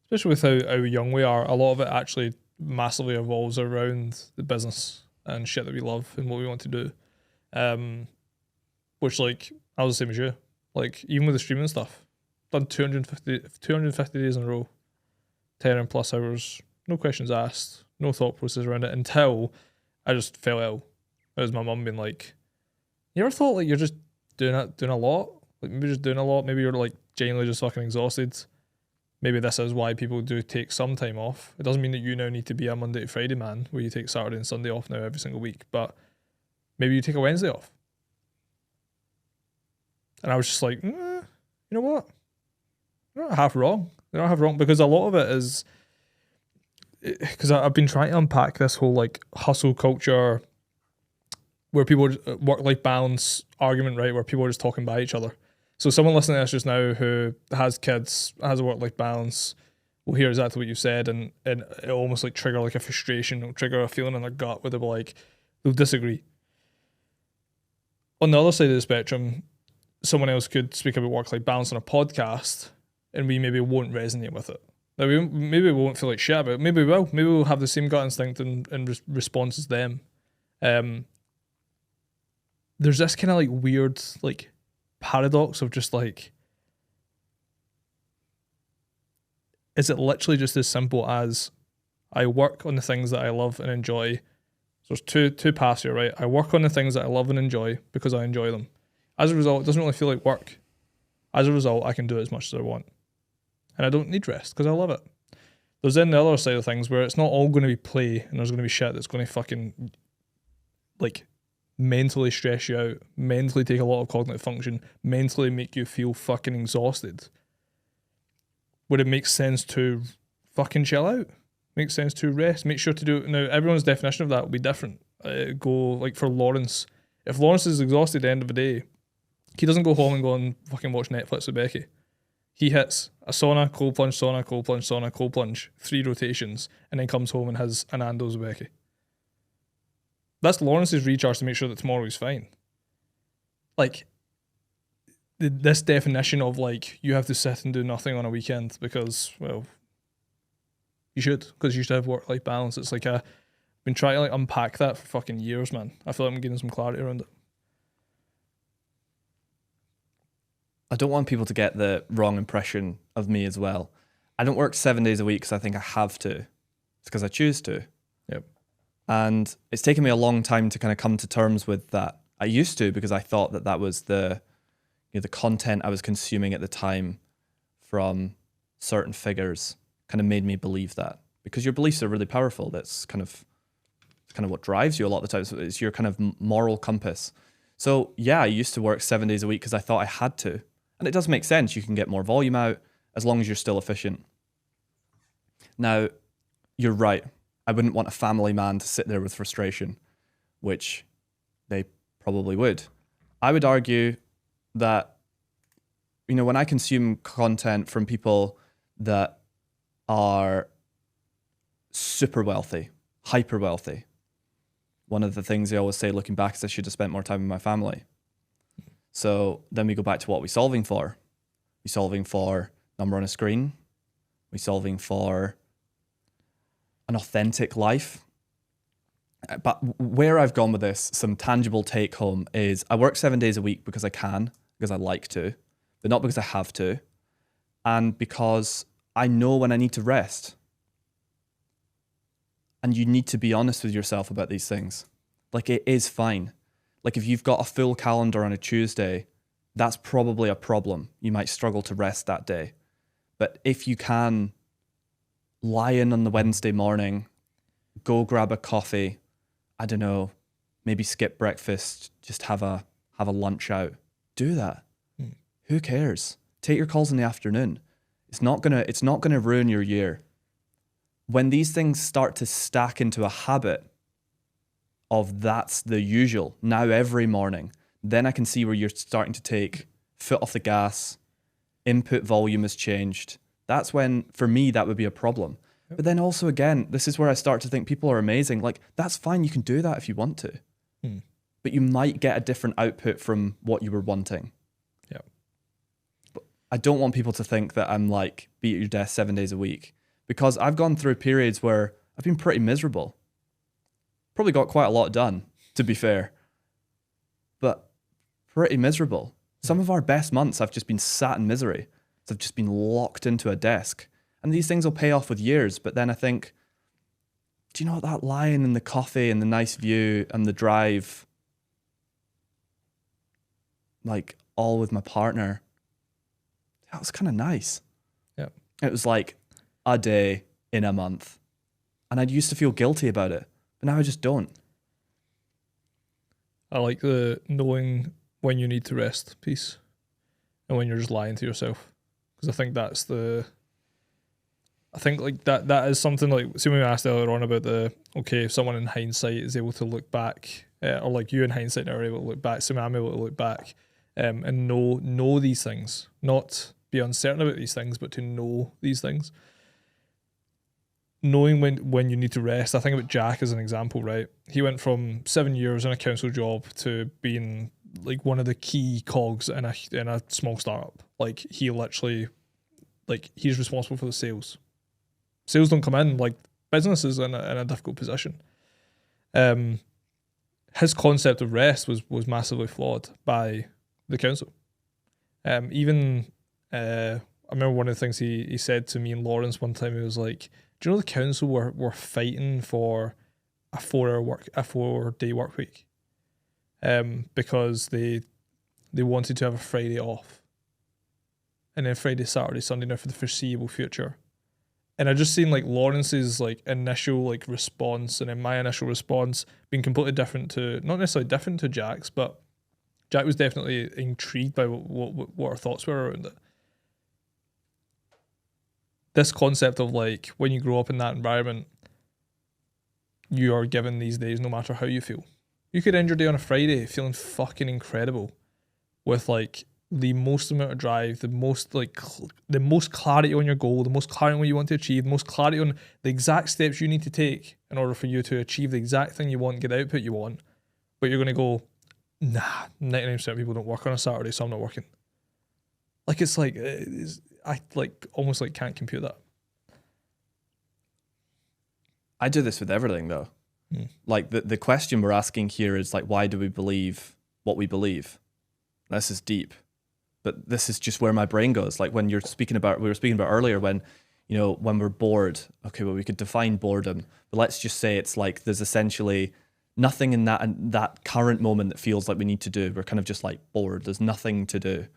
especially with how young we are, a lot of it actually massively evolves around the business. and shit that we love and what we want to do. Which, like, I was the same as you. Like, even with the streaming stuff, done 250 days in a row, 10 and plus hours, no questions asked, no thought process around it, until I just fell ill. It was my mum being like, you ever thought like you're just doing a lot? Like, maybe just doing a lot, maybe you're like genuinely just fucking exhausted. Maybe this is why people do take some time off. It doesn't mean that you now need to be a Monday to Friday man where you take Saturday and Sunday off now every single week, but maybe you take a Wednesday off. And I was just like, you know what? You're not half wrong. You're not half wrong, because a lot of it is, because I've been trying to unpack this whole like hustle culture where people work-life balance argument, right? Where people are just talking by each other. So someone listening to this just now who has kids, has a work-life balance, will hear exactly what you said, and it'll almost like trigger like a frustration, it'll trigger a feeling in their gut where they'll be like, they'll disagree. On the other side of the spectrum, someone else could speak about work-life balance on a podcast, and we maybe won't resonate with it. Now, maybe we won't feel like shit about it. Maybe we will. Maybe we'll have the same gut instinct and response as them. There's this kind of like weird like paradox of just like, is it literally just as simple as I work on the things that I love and enjoy? So there's two paths here, right? I work on the things that I love and enjoy because I enjoy them. As a result, it doesn't really feel like work. As a result, I can do it as much as I want. And I don't need rest because I love it. There's then the other side of things where it's not all going to be play, and there's going to be shit that's going to fucking like mentally stress you out, mentally take a lot of cognitive function, mentally make you feel fucking exhausted. Would it make sense to fucking chill out? Makes sense to rest. Make sure to do it. Now, everyone's definition of that will be different. Go like for Lawrence. If Lawrence is exhausted at the end of the day, he doesn't go home and go and fucking watch Netflix with Becky. He hits a sauna, cold plunge, sauna, cold plunge, sauna, cold plunge, 3 rotations, and then comes home and has an Nando's with Becky. That's Lawrence's recharge to make sure that tomorrow he's fine. Like, this definition of like, you have to sit and do nothing on a weekend because, well, you should, because you should have work-life balance. It's like I've been trying to like unpack that for fucking years, man. I feel like I'm getting some clarity around it. I don't want people to get the wrong impression of me as well. I don't work 7 days a week because I think I have to. It's because I choose to. Yep. And it's taken me a long time to kind of come to terms with that. I used to, because I thought that was the content I was consuming at the time from certain figures kind of made me believe that, because your beliefs are really powerful. That's kind of what drives you a lot of the time. So it's your kind of moral compass. So yeah, I used to work 7 days a week because I thought I had to. And it does make sense. You can get more volume out as long as you're still efficient. Now, you're right. I wouldn't want a family man to sit there with frustration, which they probably would. I would argue that, when I consume content from people that are super wealthy, hyper wealthy, one of the things they always say looking back is I should have spent more time with my family. So then we go back to what we're solving for. We're solving for number on a screen. We're solving for an authentic life. But where I've gone with this, some tangible take home is I work 7 days a week because I can, because I like to, but not because I have to. And because I know when I need to rest. And you need to be honest with yourself about these things. Like, it is fine. Like, if you've got a full calendar on a Tuesday, that's probably a problem. You might struggle to rest that day. But if you can lie in on the Wednesday morning, go grab a coffee, I don't know, maybe skip breakfast, just have a lunch out, do that. Who cares? Take your calls in the afternoon. It's not gonna ruin your year. When these things start to stack into a habit of that's the usual, now every morning, then I can see where you're starting to take foot off the gas, input volume has changed. That's when, for me, that would be a problem. Yep. But then also, again, this is where I start to think people are amazing. Like, that's fine, you can do that if you want to. But you might get a different output from what you were wanting. Yeah. But I don't want people to think that I'm like, be at your desk 7 days a week. Because I've gone through periods where I've been pretty miserable. Probably got quite a lot done, to be fair, but pretty miserable. Some of our best months I've just been sat in misery. I've just been locked into a desk. And these things will pay off with years, but then I think, do you know what, that lying in the coffee and the nice view and the drive, like all with my partner, that was kind of nice. Yeah. It was like a day in a month. And I used to feel guilty about it, but now I just don't. I like the knowing when you need to rest piece and when you're just lying to yourself. Because I think that's like that is something like, see when we asked earlier on about if someone in hindsight is able to look back, or like you in hindsight are able to look back, so I'm able to look back and know these things, not be uncertain about these things, but to know these things. Knowing when you need to rest. I think about Jack as an example, right? He went from 7 years in a council job to being like one of the key cogs in a small startup. Like he literally, like he's responsible for the sales. Sales don't come in, like business is in a difficult position. His concept of rest was massively flawed by the council. I remember one of the things he said to me and Lawrence one time, he was like, do you know the council were fighting for a 4-day work week? Because they wanted to have a Friday off. And then Friday, Saturday, Sunday now for the foreseeable future. And I just seen like Lawrence's like initial like response and then my initial response being completely different to, not necessarily different to Jack's, but Jack was definitely intrigued by what our thoughts were around it. This concept of like when you grow up in that environment, you are given these days no matter how you feel. You could end your day on a Friday feeling fucking incredible with like the most amount of drive, the most clarity on your goal, the most clarity on what you want to achieve, the most clarity on the exact steps you need to take in order for you to achieve the exact thing you want, get the output you want. But you're going to go, nah, 99% of people don't work on a Saturday, so I'm not working. Like it's like, I like almost like can't compute that. I do this with everything though. Like the question we're asking here is like, why do we believe what we believe? This is deep, but this is just where my brain goes. Like when we were speaking about earlier when we're bored, okay, well we could define boredom, but let's just say it's like there's essentially nothing in that current moment that feels like we need to do. We're kind of just like bored. There's nothing to do.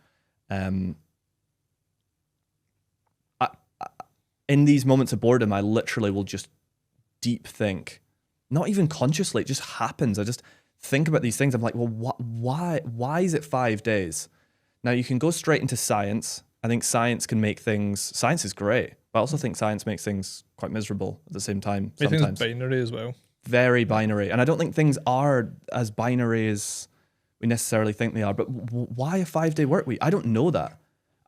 In these moments of boredom, I literally will just deep think, not even consciously, it just happens. I just think about these things. I'm like, well, why is it 5 days? Now you can go straight into science. I think science is great, but I also think science makes things quite miserable at the same time. I think it's binary as well. Very binary. And I don't think things are as binary as we necessarily think they are, but why a 5-day work week? I don't know that.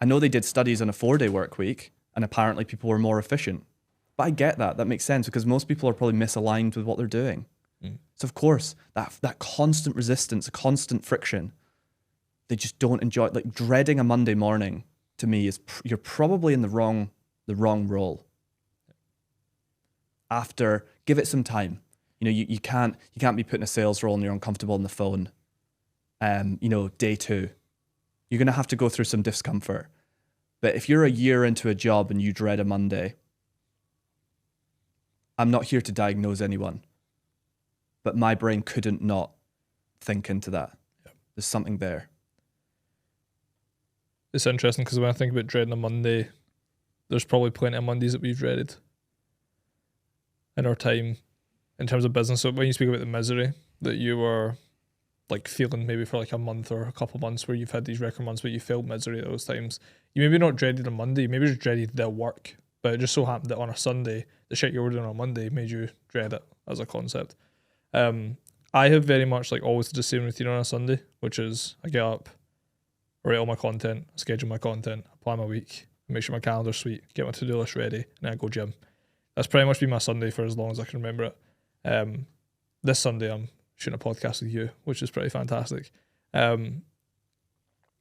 I know they did studies on a 4-day work week, and apparently people were more efficient. But I get that. That makes sense because most people are probably misaligned with what they're doing. So of course, that constant resistance, a constant friction, they just don't enjoy it. Like dreading a Monday morning to me is you're probably in the wrong role. After, give it some time. You can't be put in a sales role and you're uncomfortable on the phone. Day 2, you're going to have to go through some discomfort. But if you're a year into a job and you dread a Monday, I'm not here to diagnose anyone, but my brain couldn't not think into that. Yep. There's something there. It's interesting because when I think about dreading a Monday, there's probably plenty of Mondays that we've dreaded in our time in terms of business. So when you speak about the misery that you were like feeling maybe for like a month or a couple of months where you've had these record months, but you felt misery at those times, you maybe not dreaded a Monday, maybe just dreaded their work. But it just so happened that on a Sunday, the shit you were doing on Monday made you dread it as a concept. I have very much like always the same routine on a Sunday, which is I get up, write all my content, schedule my content, plan my week, make sure my calendar's sweet, get my to-do list ready, and then I go gym. That's pretty much been my Sunday for as long as I can remember it. This Sunday I'm shooting a podcast with you, which is pretty fantastic.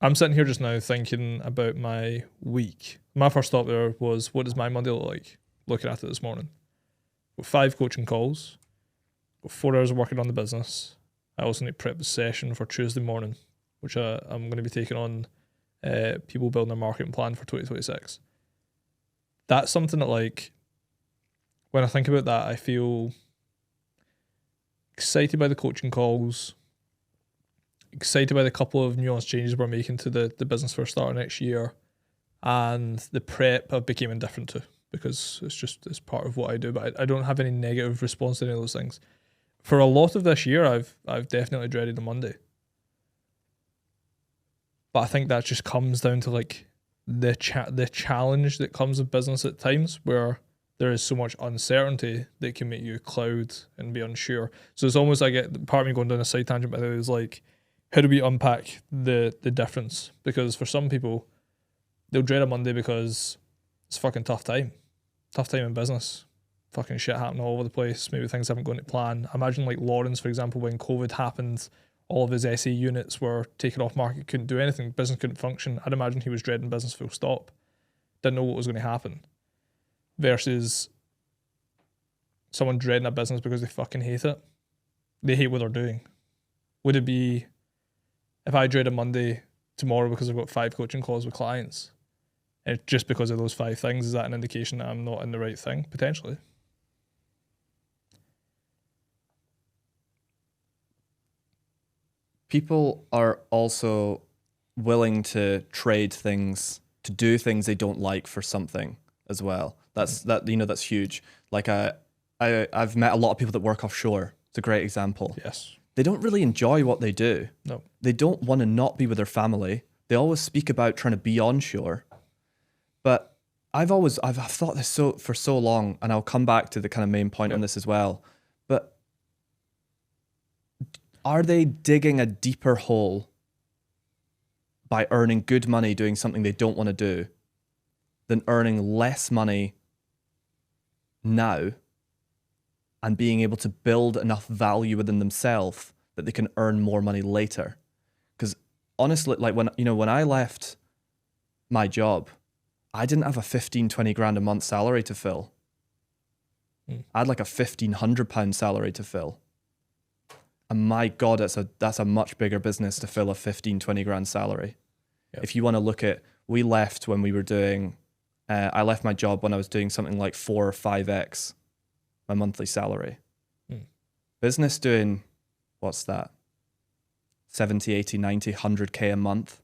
I'm sitting here just now thinking about my week. My first thought there was, what does my Monday look like? Looking at it this morning. Got 5 coaching calls, 4 hours of working on the business. I also need to prep the session for Tuesday morning, which I'm going to be taking on people building their marketing plan for 2026. That's something that, like, when I think about that, I feel excited by the coaching calls, excited by the couple of nuanced changes we're making to the business for the start of next year, and the prep I've become indifferent to because it's part of what I do. But I don't have any negative response to any of those things. For a lot of this year, I've definitely dreaded the Monday. But I think that just comes down to like the challenge that comes with business at times where there is so much uncertainty that can make you cloud and be unsure. So it's almost like part of me going down a side tangent, but it was like, how do we unpack the difference? Because for some people, they'll dread a Monday because it's a fucking tough time in business. Fucking shit happening all over the place. Maybe things haven't gone to plan. Imagine like Lawrence, for example, when COVID happened, all of his SE units were taken off market, couldn't do anything, business couldn't function. I'd imagine he was dreading business full stop. Didn't know what was going to happen. Versus someone dreading a business because they fucking hate it. They hate what they're doing. Would it be, if I dread a Monday tomorrow because I've got 5 coaching calls with clients, and just because of those 5 things, is that an indication that I'm not in the right thing? Potentially. People are also willing to trade things, to do things they don't like for something as well. That's huge. Like I've met a lot of people that work offshore. It's a great example. Yes. They don't really enjoy what they do. No. They don't want to not be with their family. They always speak about trying to be onshore. But I've thought this for so long, and I'll come back to the kind of main point on this as well. But are they digging a deeper hole by earning good money doing something they don't want to do than earning less money now and being able to build enough value within themselves that they can earn more money later? Because honestly, like when I left my job, I didn't have a 15-20 grand a month salary to fill. I had like a £1,500 salary to fill. And my God, that's a much bigger business to fill a 15-20 grand salary. Yep. If you want to look at, we left when we were doing, I left my job when I was doing something like 4 or 5x my monthly salary. Business doing, what's that? 70, 80, 90, 100K a month.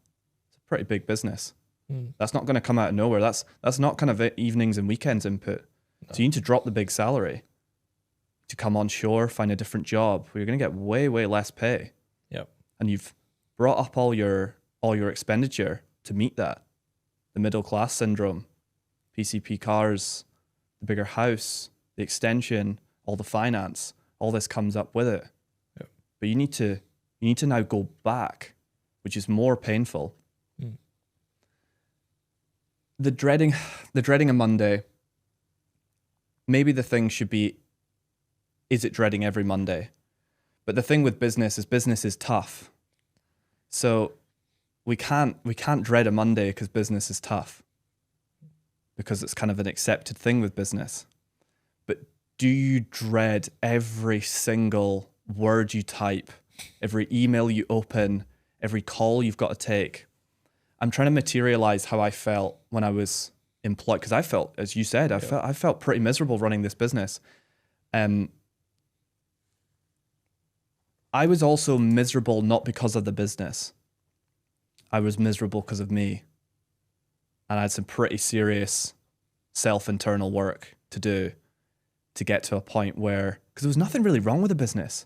It's a pretty big business. That's not going to come out of nowhere. That's not kind of evenings and weekends input. No. So you need to drop the big salary to come on shore, find a different job where you're going to get way, way less pay. Yep. And you've brought up all your expenditure to meet that. The middle class syndrome, PCP cars, the bigger house, the extension, all the finance, all this comes up with it. Yep. But you need to now go back, which is more painful. The dreading a Monday, maybe the thing should be, is it dreading every Monday? But the thing with business is tough. So we can't dread a Monday because business is tough, because it's kind of an accepted thing with business. But do you dread every single word you type, every email you open, every call you've got to take? I'm trying to materialize how I felt when I was employed, because I felt, as you said, I felt pretty miserable running this business. I was also miserable not because of the business. I was miserable because of me. And I had some pretty serious self-internal work to do to get to a point where, because there was nothing really wrong with the business.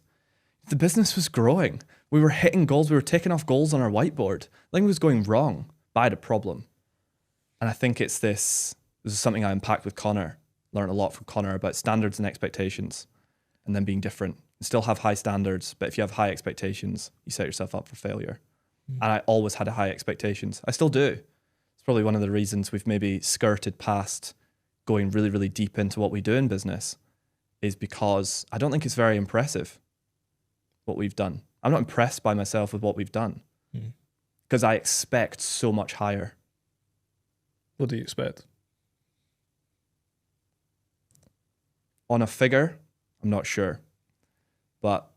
The business was growing. We were hitting goals. We were taking off goals on our whiteboard. Nothing was going wrong, but I had a problem. And I think this is something I unpacked with Connor. Learned a lot from Connor about standards and expectations and then being different. You still have high standards, but if you have high expectations, you set yourself up for failure. And I always had high expectations. I still do. It's probably one of the reasons we've maybe skirted past going really, really deep into what we do in business, is because I don't think it's very impressive what we've done. I'm not impressed by myself with what we've done because I expect so much higher. What do you expect? On a figure, I'm not sure. but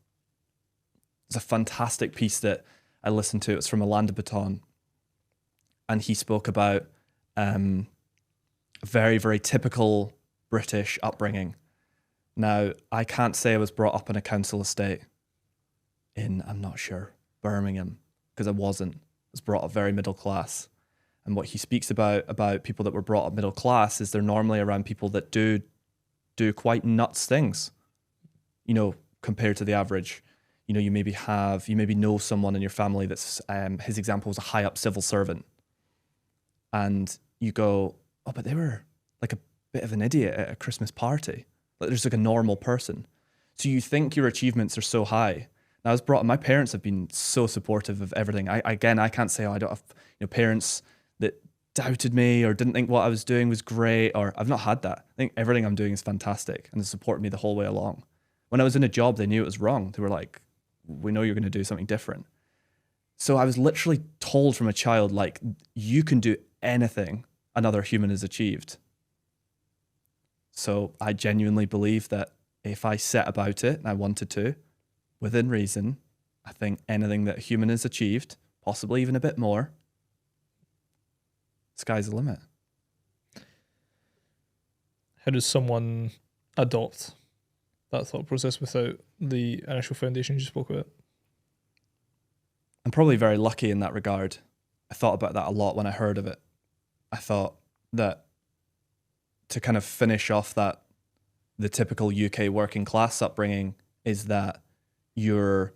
it's a fantastic piece that I listened to. It was from Alain de Botton, and he spoke about very, very typical British upbringing. Now, I can't say I was brought up in a council estate in, I'm not sure, Birmingham, because I wasn't. I was brought up very middle class. And what he speaks about people that were brought up middle class is they're normally around people that do quite nuts things, you know, compared to the average. You know, you maybe know someone in your family that's, his example was a high up civil servant. And you go, oh, but they were like a bit of an idiot at a Christmas party. Like there's like a normal person. So you think your achievements are so high. Now, I was brought up, my parents have been so supportive of everything. I can't say, oh, I don't have, you know, parents that doubted me or didn't think what I was doing was great, or I've not had that. I think everything I'm doing is fantastic and they supported me the whole way along. When I was in a job, they knew it was wrong. They were like, we know you're going to do something different. So I was literally told from a child, like, you can do anything another human has achieved. So I genuinely believe that if I set about it and I wanted to, within reason, I think anything that a human has achieved, possibly even a bit more, sky's the limit. How does someone adopt that thought process without the initial foundation you spoke about? I'm probably very lucky in that regard. I thought about that a lot when I heard of it. I thought that to kind of finish off that, the typical UK working class upbringing is that you're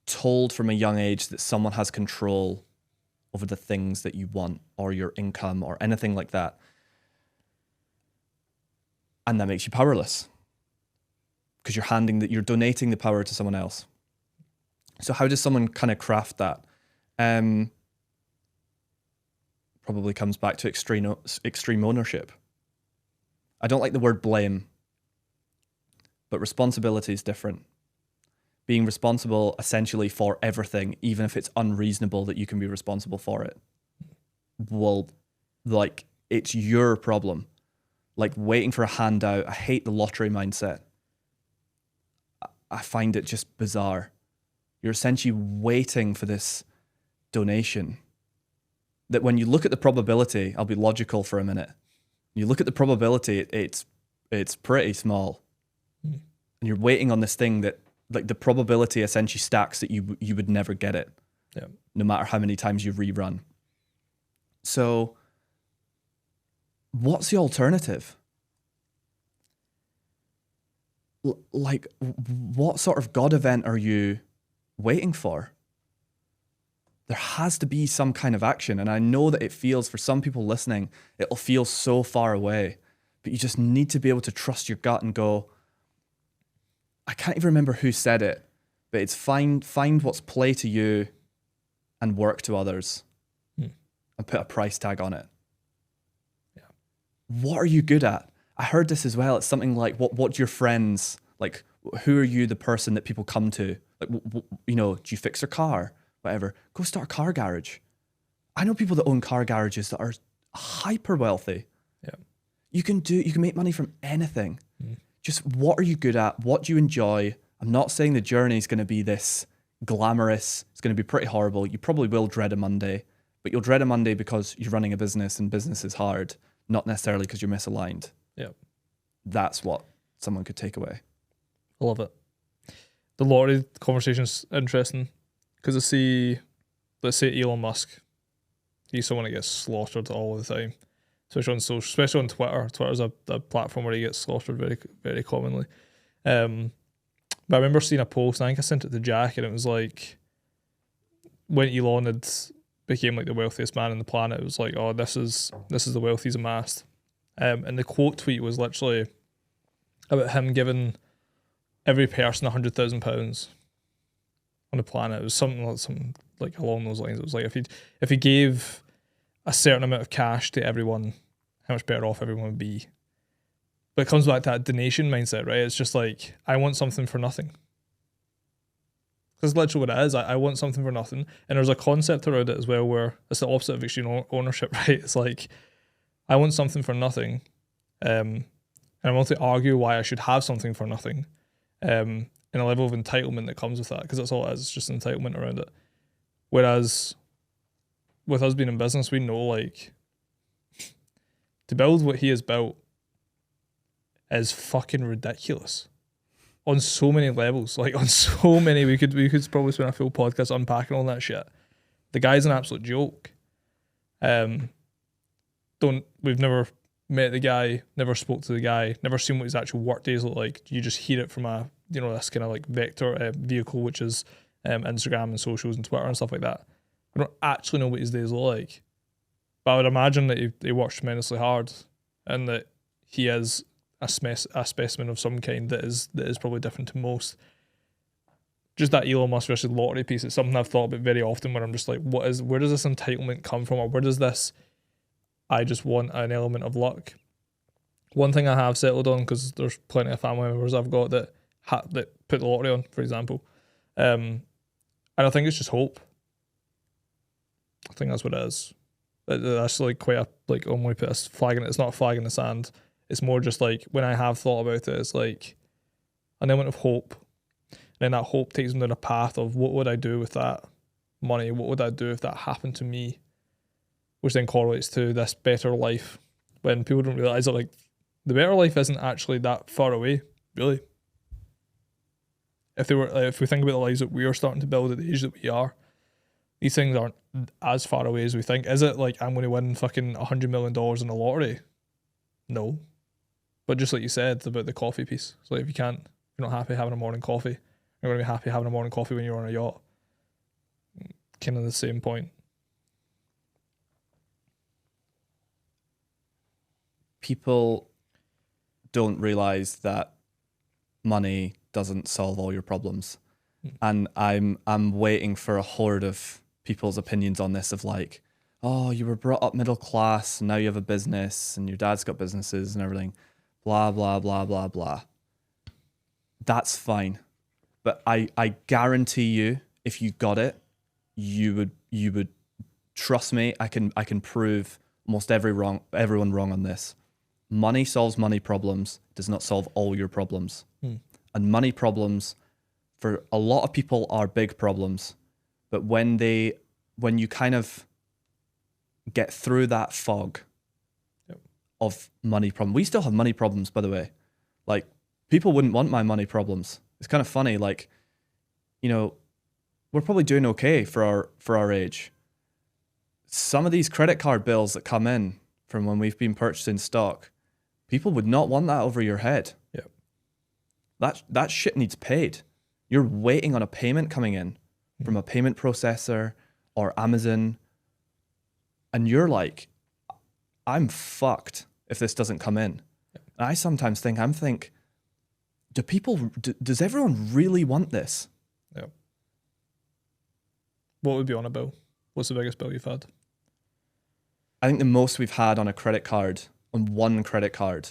told from a young age that someone has control over the things that you want or your income or anything like that. And that makes you powerless because you're donating the power to someone else. So how does someone kind of craft that? Probably comes back to extreme ownership. I don't like the word blame, but responsibility is different. Being responsible essentially for everything, even if it's unreasonable that you can be responsible for it. Well, like, it's your problem. Like waiting for a handout. I hate the lottery mindset. I find it just bizarre. You're essentially waiting for this donation that when you look at the probability, I'll be logical for a minute. You look at the probability, it's pretty small. And you're waiting on this thing that, like, the probability essentially stacks that you would never get it. Yeah. No matter how many times you rerun. So what's the alternative? Like, what sort of God event are you waiting for? There has to be some kind of action. And I know that it feels, for some people listening, it'll feel so far away. But you just need to be able to trust your gut and go, I can't even remember who said it, but it's find what's play to you and work to others and put a price tag on it. Yeah. What are you good at? I heard this as well. It's something like, what's your friends, like, who are you the person that people come to? Like, you know, do you fix their car? Whatever. Go start a car garage. I know people that own car garages that are hyper wealthy. Yeah. You can make money from anything. Just what are you good at? What do you enjoy? I'm not saying the journey is going to be this glamorous. It's going to be pretty horrible. You probably will dread a Monday, but you'll dread a Monday because you're running a business and business is hard, not necessarily because you're misaligned. Yeah. That's what someone could take away. I love it. The lottery conversation's interesting because let's say Elon Musk, he's someone that gets slaughtered all the time. Especially on social, especially on Twitter. Twitter's a platform where he gets slaughtered very, very commonly. But I remember seeing a post, I think I sent it to Jack, and it was like, when Elon had became like the wealthiest man on the planet, it was like, oh, this is the wealth he's amassed. And the quote tweet was literally about him giving every person £100,000 on the planet. It was something like along those lines. It was like if he gave a certain amount of cash to everyone, how much better off everyone would be. But it comes back to that donation mindset, right? It's just like, I want something for nothing. That's literally what it is. I want something for nothing. And there's a concept around it as well where it's the opposite of extreme ownership, right? It's like, I want something for nothing. And I want to argue why I should have something for nothing. And and a level of entitlement that comes with that, because that's all it is. It's just entitlement around it. Whereas with us being in business, we know like to build what he has built is fucking ridiculous on so many levels. Like on so many, we could probably spend a full podcast unpacking all that shit. The guy's an absolute joke. We've never met the guy, never spoke to the guy, never seen what his actual work days look like. You just hear it from a, you know, this kind of like vector vehicle, which is Instagram and socials and Twitter and stuff like that. We don't actually know what his days look like. But I would imagine that he works tremendously hard, and that he is a specimen of some kind that is probably different to most. Just that Elon Musk versus lottery piece, it's something I've thought about very often, where I'm just like, where does this entitlement come from, or where does this, I just want an element of luck. One thing I have settled on, because there's plenty of family members I've got that put the lottery on, for example, and I think it's just hope. I think that's what it is. That's like quite a, like, I'm going to put a flag in it. It's not a flag in the sand. It's more just like, when I have thought about it, it's like an element of hope. And then that hope takes me down a path of, what would I do with that money? What would I do if that happened to me? Which then correlates to this better life. When people don't realise that, like, the better life isn't actually that far away, really. If we think about the lives that we are starting to build at the age that we are, these things aren't as far away as we think. Is it like, I'm going to win fucking $100 million in the lottery? No. But just like you said about the coffee piece, so if you're not happy having a morning coffee, you're going to be happy having a morning coffee when you're on a yacht. Kind of the same point. People don't realize that money doesn't solve all your problems. And I'm waiting for a horde of people's opinions on this, of like, oh, you were brought up middle class and now you have a business and your dad's got businesses and everything, blah, blah, blah, blah, blah. That's fine. But I guarantee you, if you got it, you would trust me. I can prove almost everyone wrong on this. Money solves money problems, does not solve all your problems. And money problems for a lot of people are big problems. But when you kind of get through that fog of money problem, we still have money problems, by the way. Like, people wouldn't want my money problems. It's kind of funny, like, you know, we're probably doing okay for our age. Some of these credit card bills that come in from when we've been purchasing stock, people would not want that over your head. That shit needs paid. You're waiting on a payment coming in from a payment processor or Amazon, and you're like, I'm fucked if this doesn't come in. And I sometimes think, does everyone really want this? Yeah. What would be on a bill? What's the biggest bill you've had? I think the most we've had on a credit card, on one credit card,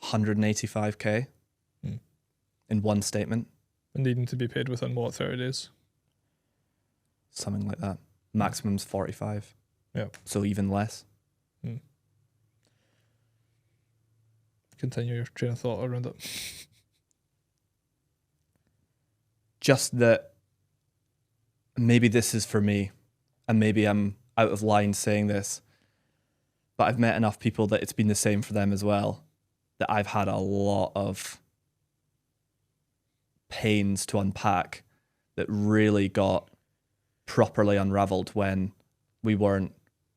185K in one statement. And needing to be paid within what, 30 days? Something like that. Maximum's 45. Yeah. So even less. Continue your train of thought around it. Just that maybe this is for me, and maybe I'm out of line saying this, but I've met enough people that it's been the same for them as well, that I've had a lot of pains to unpack that really got properly unraveled when we weren't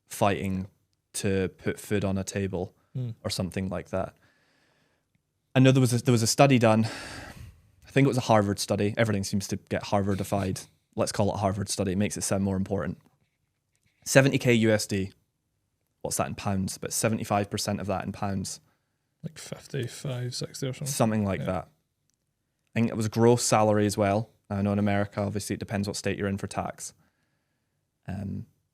fighting to put food on a table or something like that. I know there was a study done. I think it was a Harvard study. Everything seems to get Harvardified. Let's call it a Harvard study. It makes it sound more important. 70K USD. What's that in pounds? But 75% of that in pounds. Like 55, 60 or something. Something like that. I think it was gross salary as well. I know in America, obviously, it depends what state you're in for tax.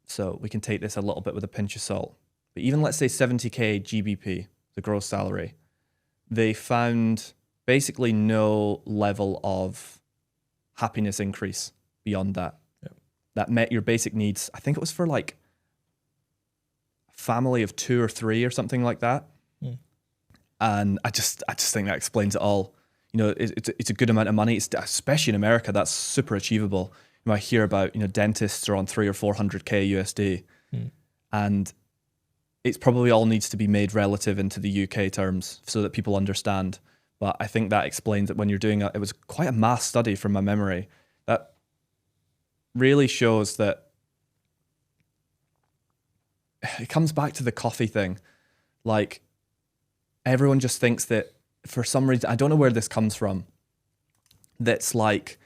So we can take this a little bit with a pinch of salt. But even let's say 70K GBP, the gross salary, they found basically no level of happiness increase beyond that. That met your basic needs. I think it was for like a family of 2 or 3 or something like that. And I just think that explains it all. You know, it's a good amount of money. It's, especially in America, that's super achievable. You know, I hear about, you know, dentists are on 300 or 400K USD, and it's probably all needs to be made relative into the UK terms so that people understand. But I think that explains it when you're doing it was quite a mass study from my memory that really shows that it comes back to the coffee thing. Like, everyone just thinks that for some reason, I don't know where this comes from, that's like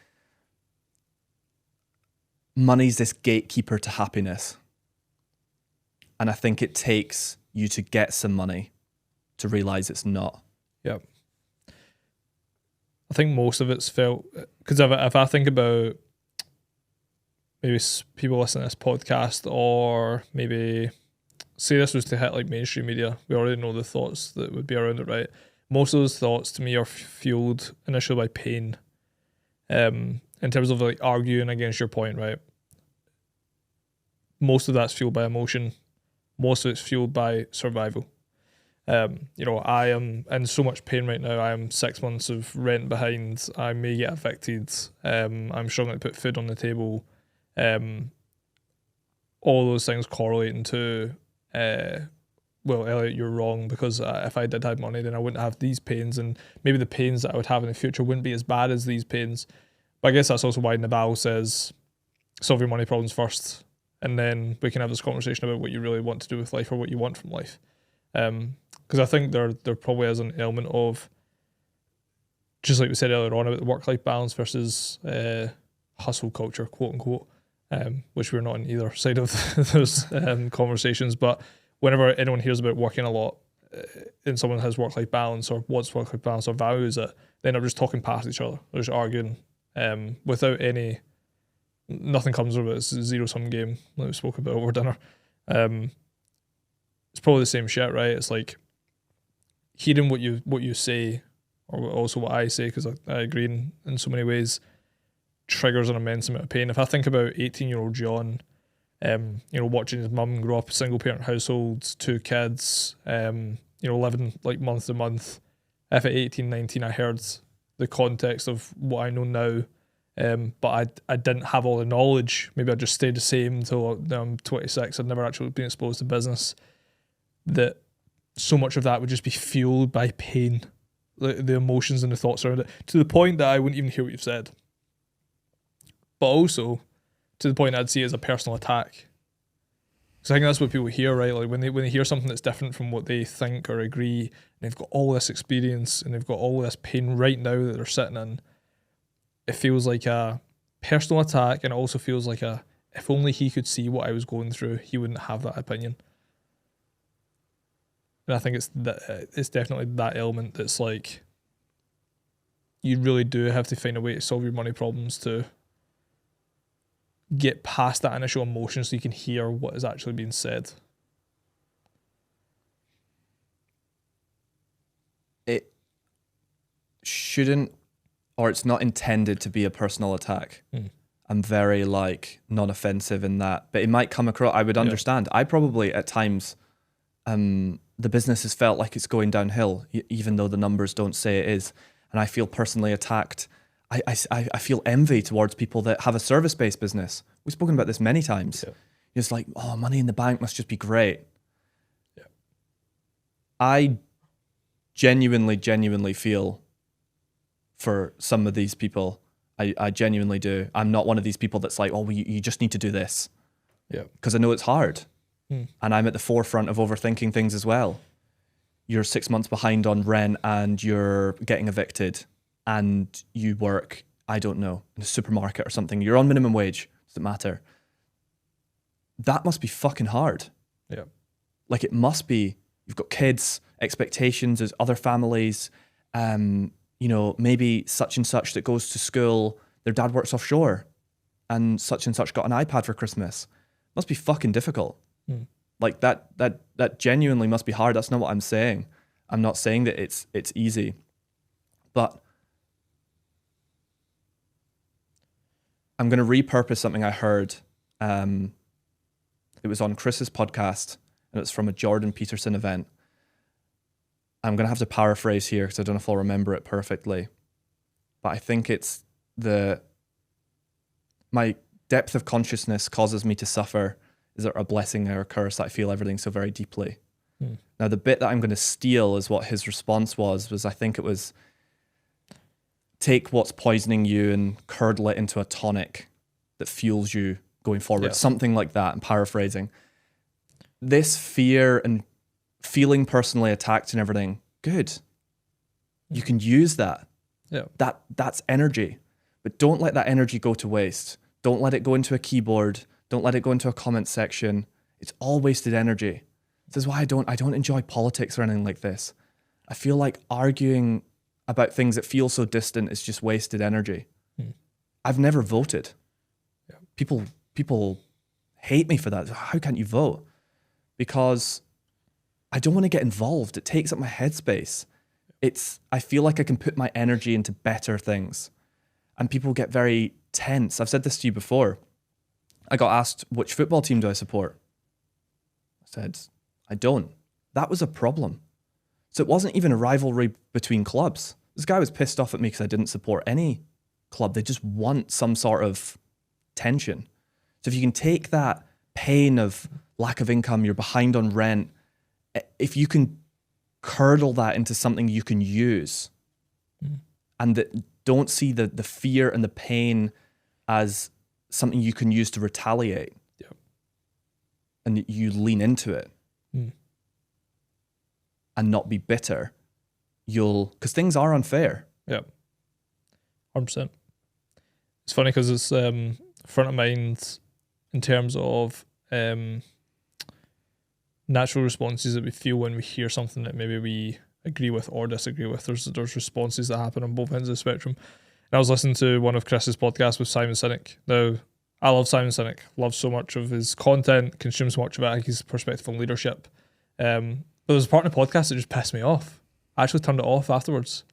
money's this gatekeeper to happiness. And I think it takes you to get some money to realize it's not. Yep. I think most of it's felt, because if I think about maybe people listening to this podcast, or maybe say this was to hit like mainstream media, we already know the thoughts that would be around it, right? Most of those thoughts to me are fueled initially by pain, in terms of like arguing against your point, right? Most of that's fueled by emotion. Most of it's fueled by survival. You know, I am in so much pain right now. I am 6 months of rent behind. I may get evicted. I'm struggling to put food on the table. All those things correlating to, well, Elliot, you're wrong, because if I did have money, then I wouldn't have these pains, and maybe the pains that I would have in the future wouldn't be as bad as these pains. But I guess that's also why Naval says, solve your money problems first, and then we can have this conversation about what you really want to do with life, or what you want from life. Because I think there probably is an element of, just like we said earlier on about the work-life balance versus hustle culture, quote unquote, which we're not on either side of those conversations. But whenever anyone hears about working a lot, and someone has work-life balance or wants work-life balance or values it, then they're just talking past each other. They're just arguing without any, nothing comes of it. It's a zero-sum game that we spoke about over dinner. It's probably the same shit, right? It's like hearing what you say, or also what I say, because I agree in so many ways, triggers an immense amount of pain. If I think about 18-year-old John, you know, watching his mum grow up, single parent households, 2 kids, you know, living like month to month. If at 18, 19 I heard the context of what I know now, but I didn't have all the knowledge, maybe I just stayed the same until I'm 26, I'd never actually been exposed to business, that so much of that would just be fueled by pain, the emotions and the thoughts around it, to the point that I wouldn't even hear what you've said. But also to the point I'd see it as a personal attack. So I think that's what people hear, right? Like when they hear something that's different from what they think or agree, and they've got all this experience and they've got all this pain right now that they're sitting in, it feels like a personal attack, and it also feels like a, if only he could see what I was going through, he wouldn't have that opinion. And I think it's definitely that element that's like, you really do have to find a way to solve your money problems to get past that initial emotion so you can hear what is actually being said. It shouldn't, or it's not intended to be a personal attack. I'm very like non-offensive in that, but it might come across, I would understand. I probably at times, the business has felt like it's going downhill, even though the numbers don't say it is. And I feel personally attacked. I feel envy towards people that have a service-based business. We've spoken about this many times. Yeah. It's like, oh, money in the bank must just be great. Yeah. I genuinely feel for some of these people. I genuinely do. I'm not one of these people that's like, oh, well, you just need to do this. Yeah. Because I know it's hard. And I'm at the forefront of overthinking things as well. You're 6 months behind on rent and you're getting evicted, and you work, I don't know, in a supermarket or something. You're on minimum wage. Doesn't matter. That must be fucking hard. Yeah. Like it must be. You've got kids, expectations, there's other families, you know, maybe such and such that goes to school, their dad works offshore, and such got an iPad for Christmas. Must be fucking difficult. Like that genuinely must be hard. That's not what I'm saying. I'm not saying that it's easy. But I'm going to repurpose something I heard. It was on Chris's podcast, and it's from a Jordan Peterson event. I'm going to have to paraphrase here because I don't know if I'll remember it perfectly. But I think it's my depth of consciousness causes me to suffer. Is it a blessing or a curse that I feel everything so very deeply? Now, the bit that I'm going to steal is what his response was I think it was, take what's poisoning you and curdle it into a tonic that fuels you going forward. Yeah. Something like that, I'm paraphrasing. This fear and feeling personally attacked and everything, good. You can use that. Yeah. That's energy. But don't let that energy go to waste. Don't let it go into a keyboard. Don't let it go into a comment section. It's all wasted energy. This is why I don't enjoy politics or anything like this. I feel like arguing about things that feel so distant is just wasted energy. I've never voted. Yeah. People hate me for that. How can't you vote? Because I don't want to get involved. It takes up my headspace. I feel like I can put my energy into better things. And people get very tense. I've said this to you before. I got asked, which football team do I support? I said, I don't. That was a problem. So it wasn't even a rivalry between clubs. This guy was pissed off at me because I didn't support any club. They just want some sort of tension. So if you can take that pain of lack of income, you're behind on rent, if you can curdle that into something you can use and that don't see the fear and the pain as something you can use to retaliate, and you lean into it and not be bitter, because things are unfair. Yeah, 100%. It's funny because it's front of mind in terms of natural responses that we feel when we hear something that maybe we agree with or disagree with. There's responses that happen on both ends of the spectrum. And I was listening to one of Chris's podcasts with Simon Sinek. Now, I love Simon Sinek, love so much of his content, consume so much of it, his perspective on leadership. But there was a part in the podcast that just pissed me off. I actually turned it off afterwards.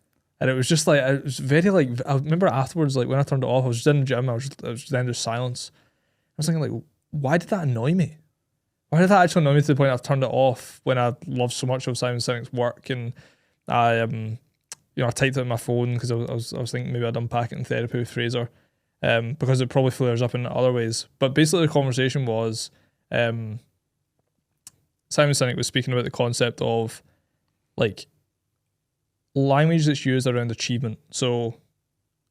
And it was just like, it was very like, I remember afterwards, like when I turned it off, I was just in the gym, I was then just silence. I was thinking like, why did that annoy me? Why did that actually annoy me to the point I've turned it off when I love so much of Simon Sinek's work? And I, I typed it on my phone because I was thinking maybe I'd unpack it in therapy with Fraser, because it probably flares up in other ways. But basically the conversation was, Simon Sinek was speaking about the concept of like language that's used around achievement. So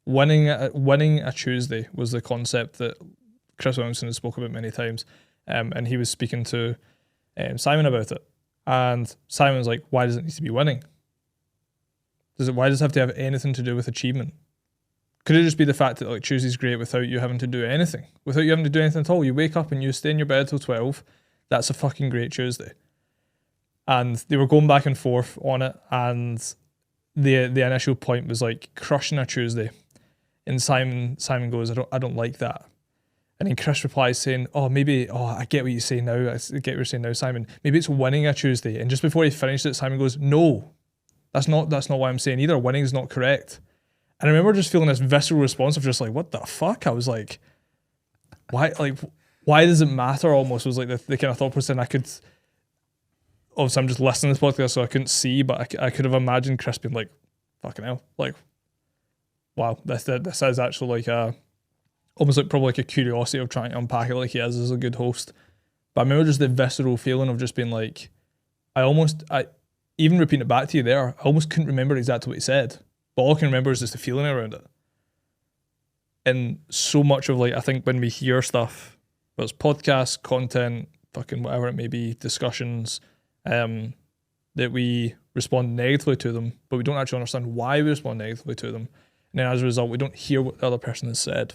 winning a Tuesday was the concept that Chris Williamson has spoken about many times. And he was speaking to Simon about it. And Simon was like, why does it need to be winning? Why does it have to have anything to do with achievement? Could it just be the fact that like Tuesday's great without you having to do anything? Without you having to do anything at all? You wake up and you stay in your bed till 12. That's a fucking great Tuesday. And they were going back and forth on it. And the initial point was like crushing a Tuesday. And Simon goes, I don't like that. And then Chris replies saying, I get what you're saying now. I get what you're saying now, Simon. Maybe it's winning a Tuesday. And just before he finished it, Simon goes, no, that's not what I'm saying either. Winning is not correct. And I remember just feeling this visceral response of just like, what the fuck? I was like, why does it matter almost? Was like the kind of thought process. And I could, obviously I'm just listening to this podcast so I couldn't see, but I could have imagined Chris being like, fucking hell. Like, wow, this is actually like almost like probably like a curiosity of trying to unpack it like he is as a good host. But I remember just the visceral feeling of just being like, I even repeating it back to you there, I almost couldn't remember exactly what he said. But all I can remember is just the feeling around it. And so much of like, I think when we hear stuff, whether it's podcasts, content, fucking whatever it may be, discussions, that we respond negatively to them, but we don't actually understand why we respond negatively to them. And then as a result, we don't hear what the other person has said.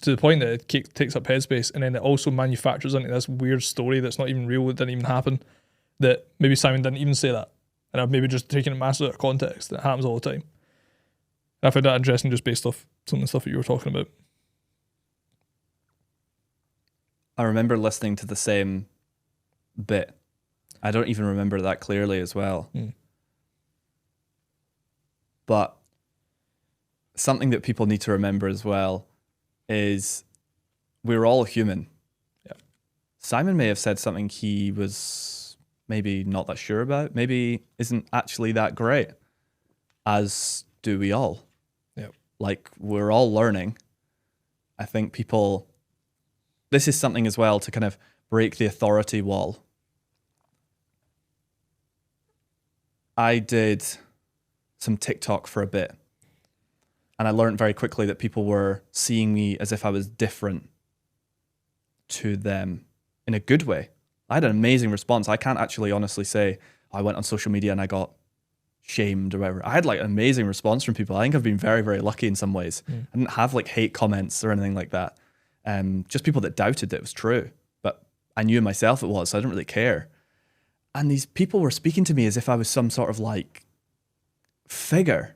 To the point that it takes up headspace, and then it also manufactures into this weird story that's not even real, it didn't even happen, that maybe Simon didn't even say that. And I've maybe just taken it massively out of context. That happens all the time. And I found that interesting just based off some of the stuff that you were talking about. I remember listening to the same bit. I don't even remember that clearly as well. But something that people need to remember as well is we're all human. Yeah. Simon may have said something he was maybe not that sure about, maybe isn't actually that great, as do we all. Yep. Like, we're all learning. I think this is something as well to kind of break the authority wall. I did some TikTok for a bit, and I learned very quickly that people were seeing me as if I was different to them in a good way. I had an amazing response. I can't actually honestly say I went on social media and I got shamed or whatever. I had like an amazing response from people. I think I've been very, very lucky in some ways. I didn't have like hate comments or anything like that. Just people that doubted that it was true. But I knew myself it was, so I didn't really care. And these people were speaking to me as if I was some sort of like figure.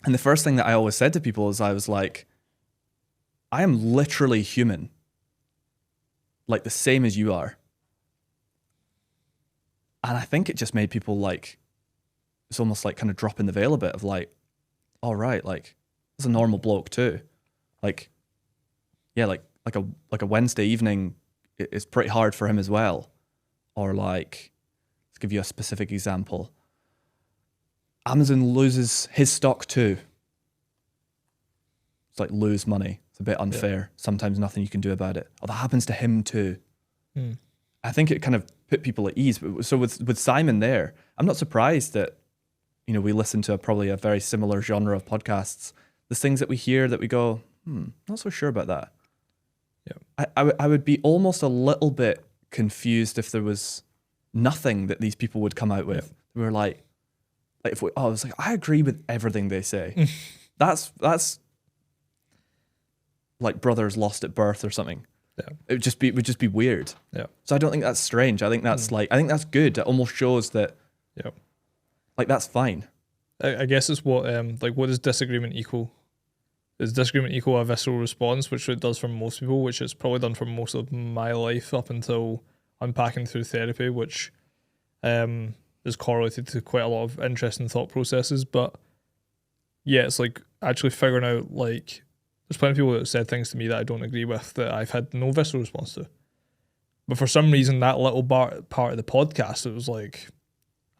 And the first thing that I always said to people is I was like, I am literally human, like the same as you are. And I think it just made people like, it's almost like kind of dropping the veil a bit of like, all right, like there's a normal bloke too. Like, yeah, like a Wednesday evening is pretty hard for him as well. Or like, let's give you a specific example. Amazon loses his stock too. It's like lose money. It's a bit unfair. Yeah. Sometimes nothing you can do about it. Oh, that happens to him too. I think it kind of put people at ease. So with Simon there, I'm not surprised that, you know, we listen to probably a very similar genre of podcasts. There's things that we hear that we go, not so sure about that. Yeah. I would be almost a little bit confused if there was nothing that these people would come out with. Yeah. We were like if I was like, I agree with everything they say. That's like brothers lost at birth or something. Yeah. It would just be weird. Yeah. So I don't think that's strange. I think that's I think that's good. It almost shows that like that's fine. I guess it's what what does disagreement equal? Is disagreement equal a visceral response, which it does for most people, which it's probably done for most of my life up until unpacking through therapy, which is correlated to quite a lot of interesting thought processes. But yeah, it's like actually figuring out like there's plenty of people that have said things to me that I don't agree with that I've had no visceral response to. But for some reason, that little part of the podcast, it was like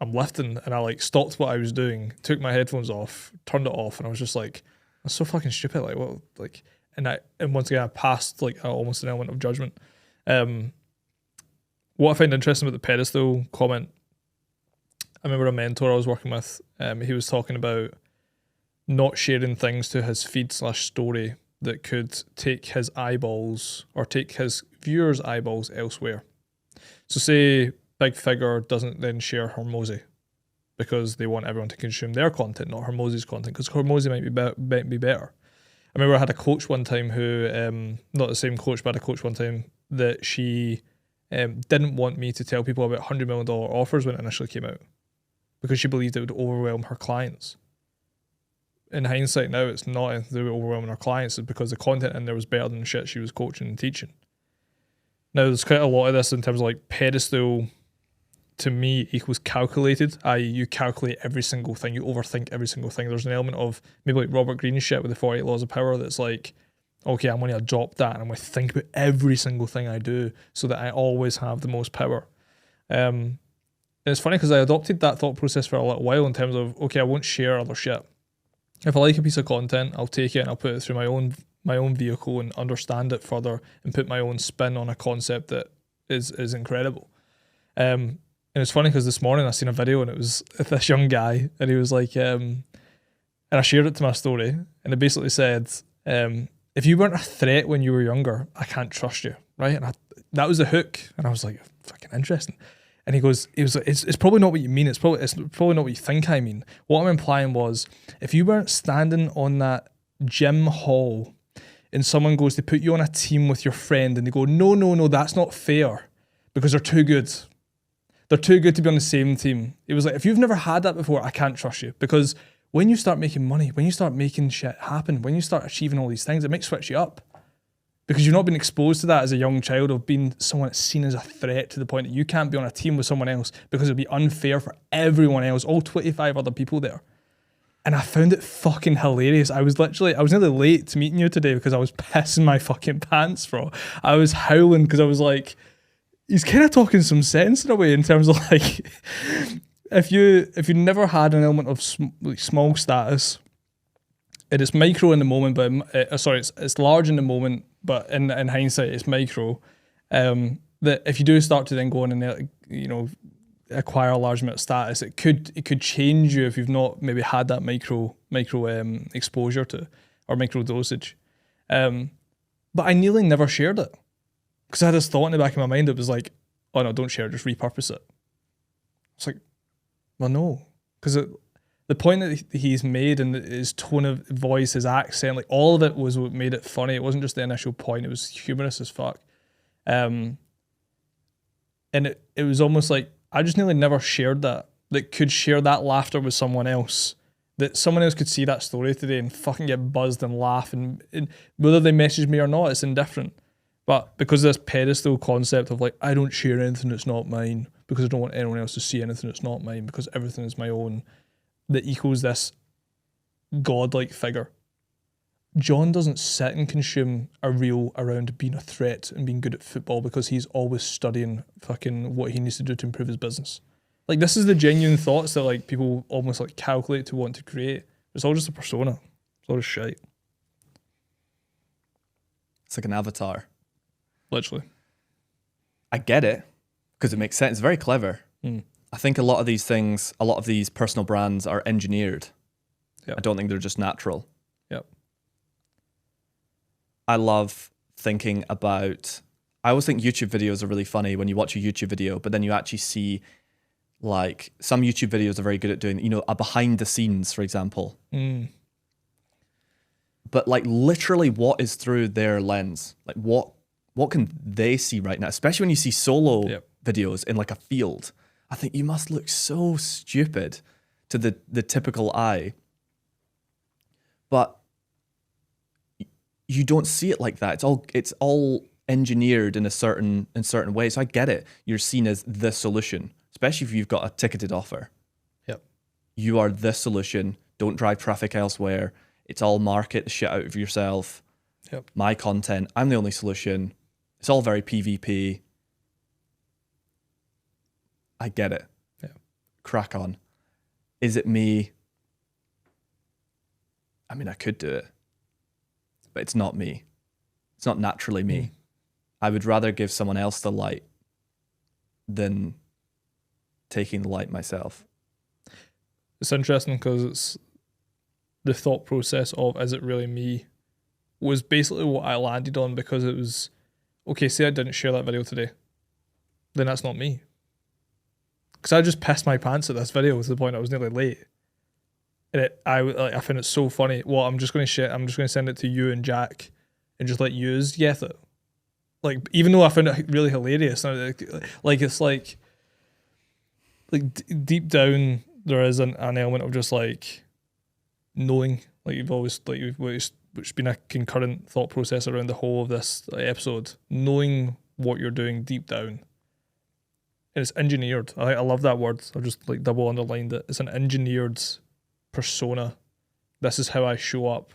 I'm lifting, and I like stopped what I was doing, took my headphones off, turned it off, and I was just like, that's so fucking stupid. Like, what? Like, and once again, I passed like almost an element of judgment. What I find interesting about the pedestal comment, I remember a mentor I was working with. He was talking about not sharing things to his feed/story that could take his eyeballs or take his viewers' eyeballs elsewhere. So say Big Figure doesn't then share Hormozy because they want everyone to consume their content, not Hormozy's content, because Hormozy might be better. I remember I had a coach one time who, not the same coach, but I had a coach one time that she didn't want me to tell people about $100 million offers when it initially came out because she believed it would overwhelm her clients. In hindsight now, it's not anything to do with overwhelming her clients, it's because the content in there was better than the shit she was coaching and teaching. Now, there's quite a lot of this in terms of like pedestal, to me, equals calculated, i.e. you calculate every single thing, you overthink every single thing. There's an element of maybe like Robert Greene shit with the 48 Laws of Power that's like, okay, I'm going to adopt that and I'm going to think about every single thing I do so that I always have the most power. And it's funny because I adopted that thought process for a little while in terms of, okay, I won't share other shit. If I like a piece of content, I'll take it and I'll put it through my own vehicle and understand it further and put my own spin on a concept that is incredible. And it's funny because this morning I seen a video and it was this young guy and he was like, and I shared it to my story and it basically said, if you weren't a threat when you were younger, I can't trust you, right? And that was the hook. And I was like, fucking interesting. And he was like, it's probably not what you mean. It's probably not what you think I mean. What I'm implying was, if you weren't standing on that gym hall and someone goes to put you on a team with your friend and they go, no, that's not fair because they're too good. They're too good to be on the same team. It was like, if you've never had that before, I can't trust you. Because when you start making money, when you start making shit happen, when you start achieving all these things, it might switch you up. Because you've not been exposed to that as a young child of being someone that's seen as a threat to the point that you can't be on a team with someone else because it'd be unfair for everyone else, all 25 other people there. And I found it fucking hilarious. I was nearly late to meeting you today because I was pissing my fucking pants, bro. I was howling because I was like, he's kind of talking some sense in a way in terms of like, if you never had an element of like small status, and it's micro in the moment, but it's large in the moment, but in hindsight it's micro. That if you do start to then go on and acquire a large amount of status, it could change you if you've not maybe had that micro exposure to, or micro dosage. But I nearly never shared it because I had this thought in the back of my mind that was like, oh no, don't share, just repurpose it. It's like, well, no, because the point that he's made and his tone of voice, his accent, like all of it was what made it funny. It wasn't just the initial point; it was humorous as fuck. And it was almost like I just nearly never shared that could share that laughter with someone else. That someone else could see that story today and fucking get buzzed and laugh, and whether they message me or not, it's indifferent. But because of this pedestal concept of like, I don't share anything that's not mine because I don't want anyone else to see anything that's not mine because everything is my own, that equals this godlike figure. John doesn't sit and consume a reel around being a threat and being good at football because he's always studying fucking what he needs to do to improve his business. Like, this is the genuine thoughts that like people almost like calculate to want to create. It's all just a persona. It's all just shit. It's like an avatar. Literally. I get it because it makes sense. It's very clever. I think a lot of these things, a lot of these personal brands are engineered. Yep. I don't think they're just natural. Yep. I love thinking about, I always think YouTube videos are really funny when you watch a YouTube video, but then you actually see like some YouTube videos are very good at doing, a behind the scenes, for example. But like literally what is through their lens? Like what can they see right now? Especially when you see solo videos in like a field. I think you must look so stupid to the typical eye. But you don't see it like that. It's all engineered in a certain way. So I get it. You're seen as the solution, especially if you've got a ticketed offer. Yep. You are the solution. Don't drive traffic elsewhere. It's all market the shit out of yourself. Yep. My content. I'm the only solution. It's all very PvP. I get it. Yeah. Crack on. Is it me? I mean, I could do it, but it's not me. It's not naturally me. I would rather give someone else the light than taking the light myself. It's interesting because it's the thought process of, is it really me, was basically what I landed on, because it was, okay, say I didn't share that video today, then that's not me. Because I just pissed my pants at this video to the point I was nearly late. And I found it so funny. Well, I'm just going to send it to you and Jack and just let yous get it. Like, even though I found it really hilarious, it's deep down there is an element of just like knowing, like which been a concurrent thought process around the whole of this episode, knowing what you're doing deep down. And it's engineered. I love that word. I've just like double underlined it. It's an engineered persona. This is how I show up.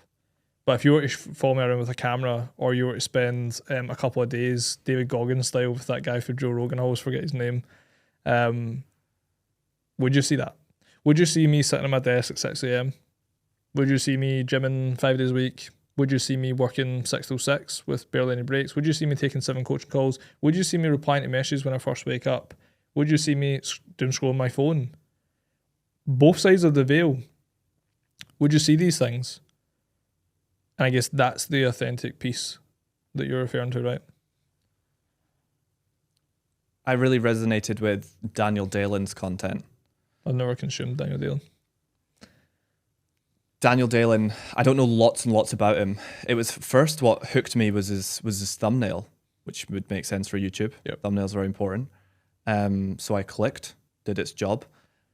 But if you were to follow me around with a camera, or you were to spend a couple of days David Goggins style with that guy for Joe Rogan, I always forget his name, would you see that? Would you see me sitting at my desk at 6 a.m? Would you see me gymming 5 days a week? Would you see me working 6 till 6 with barely any breaks? Would you see me taking 7 coaching calls? Would you see me replying to messages when I first wake up? Would you see me doom scrolling my phone? Both sides of the veil. Would you see these things? And I guess that's the authentic piece that you're referring to, right? I really resonated with Daniel Dalen's content. I've never consumed Daniel Dalen. Daniel Dalen, I don't know lots and lots about him. It was first what hooked me was his thumbnail, which would make sense for YouTube. Yep. Thumbnails are very important. So I clicked, did its job.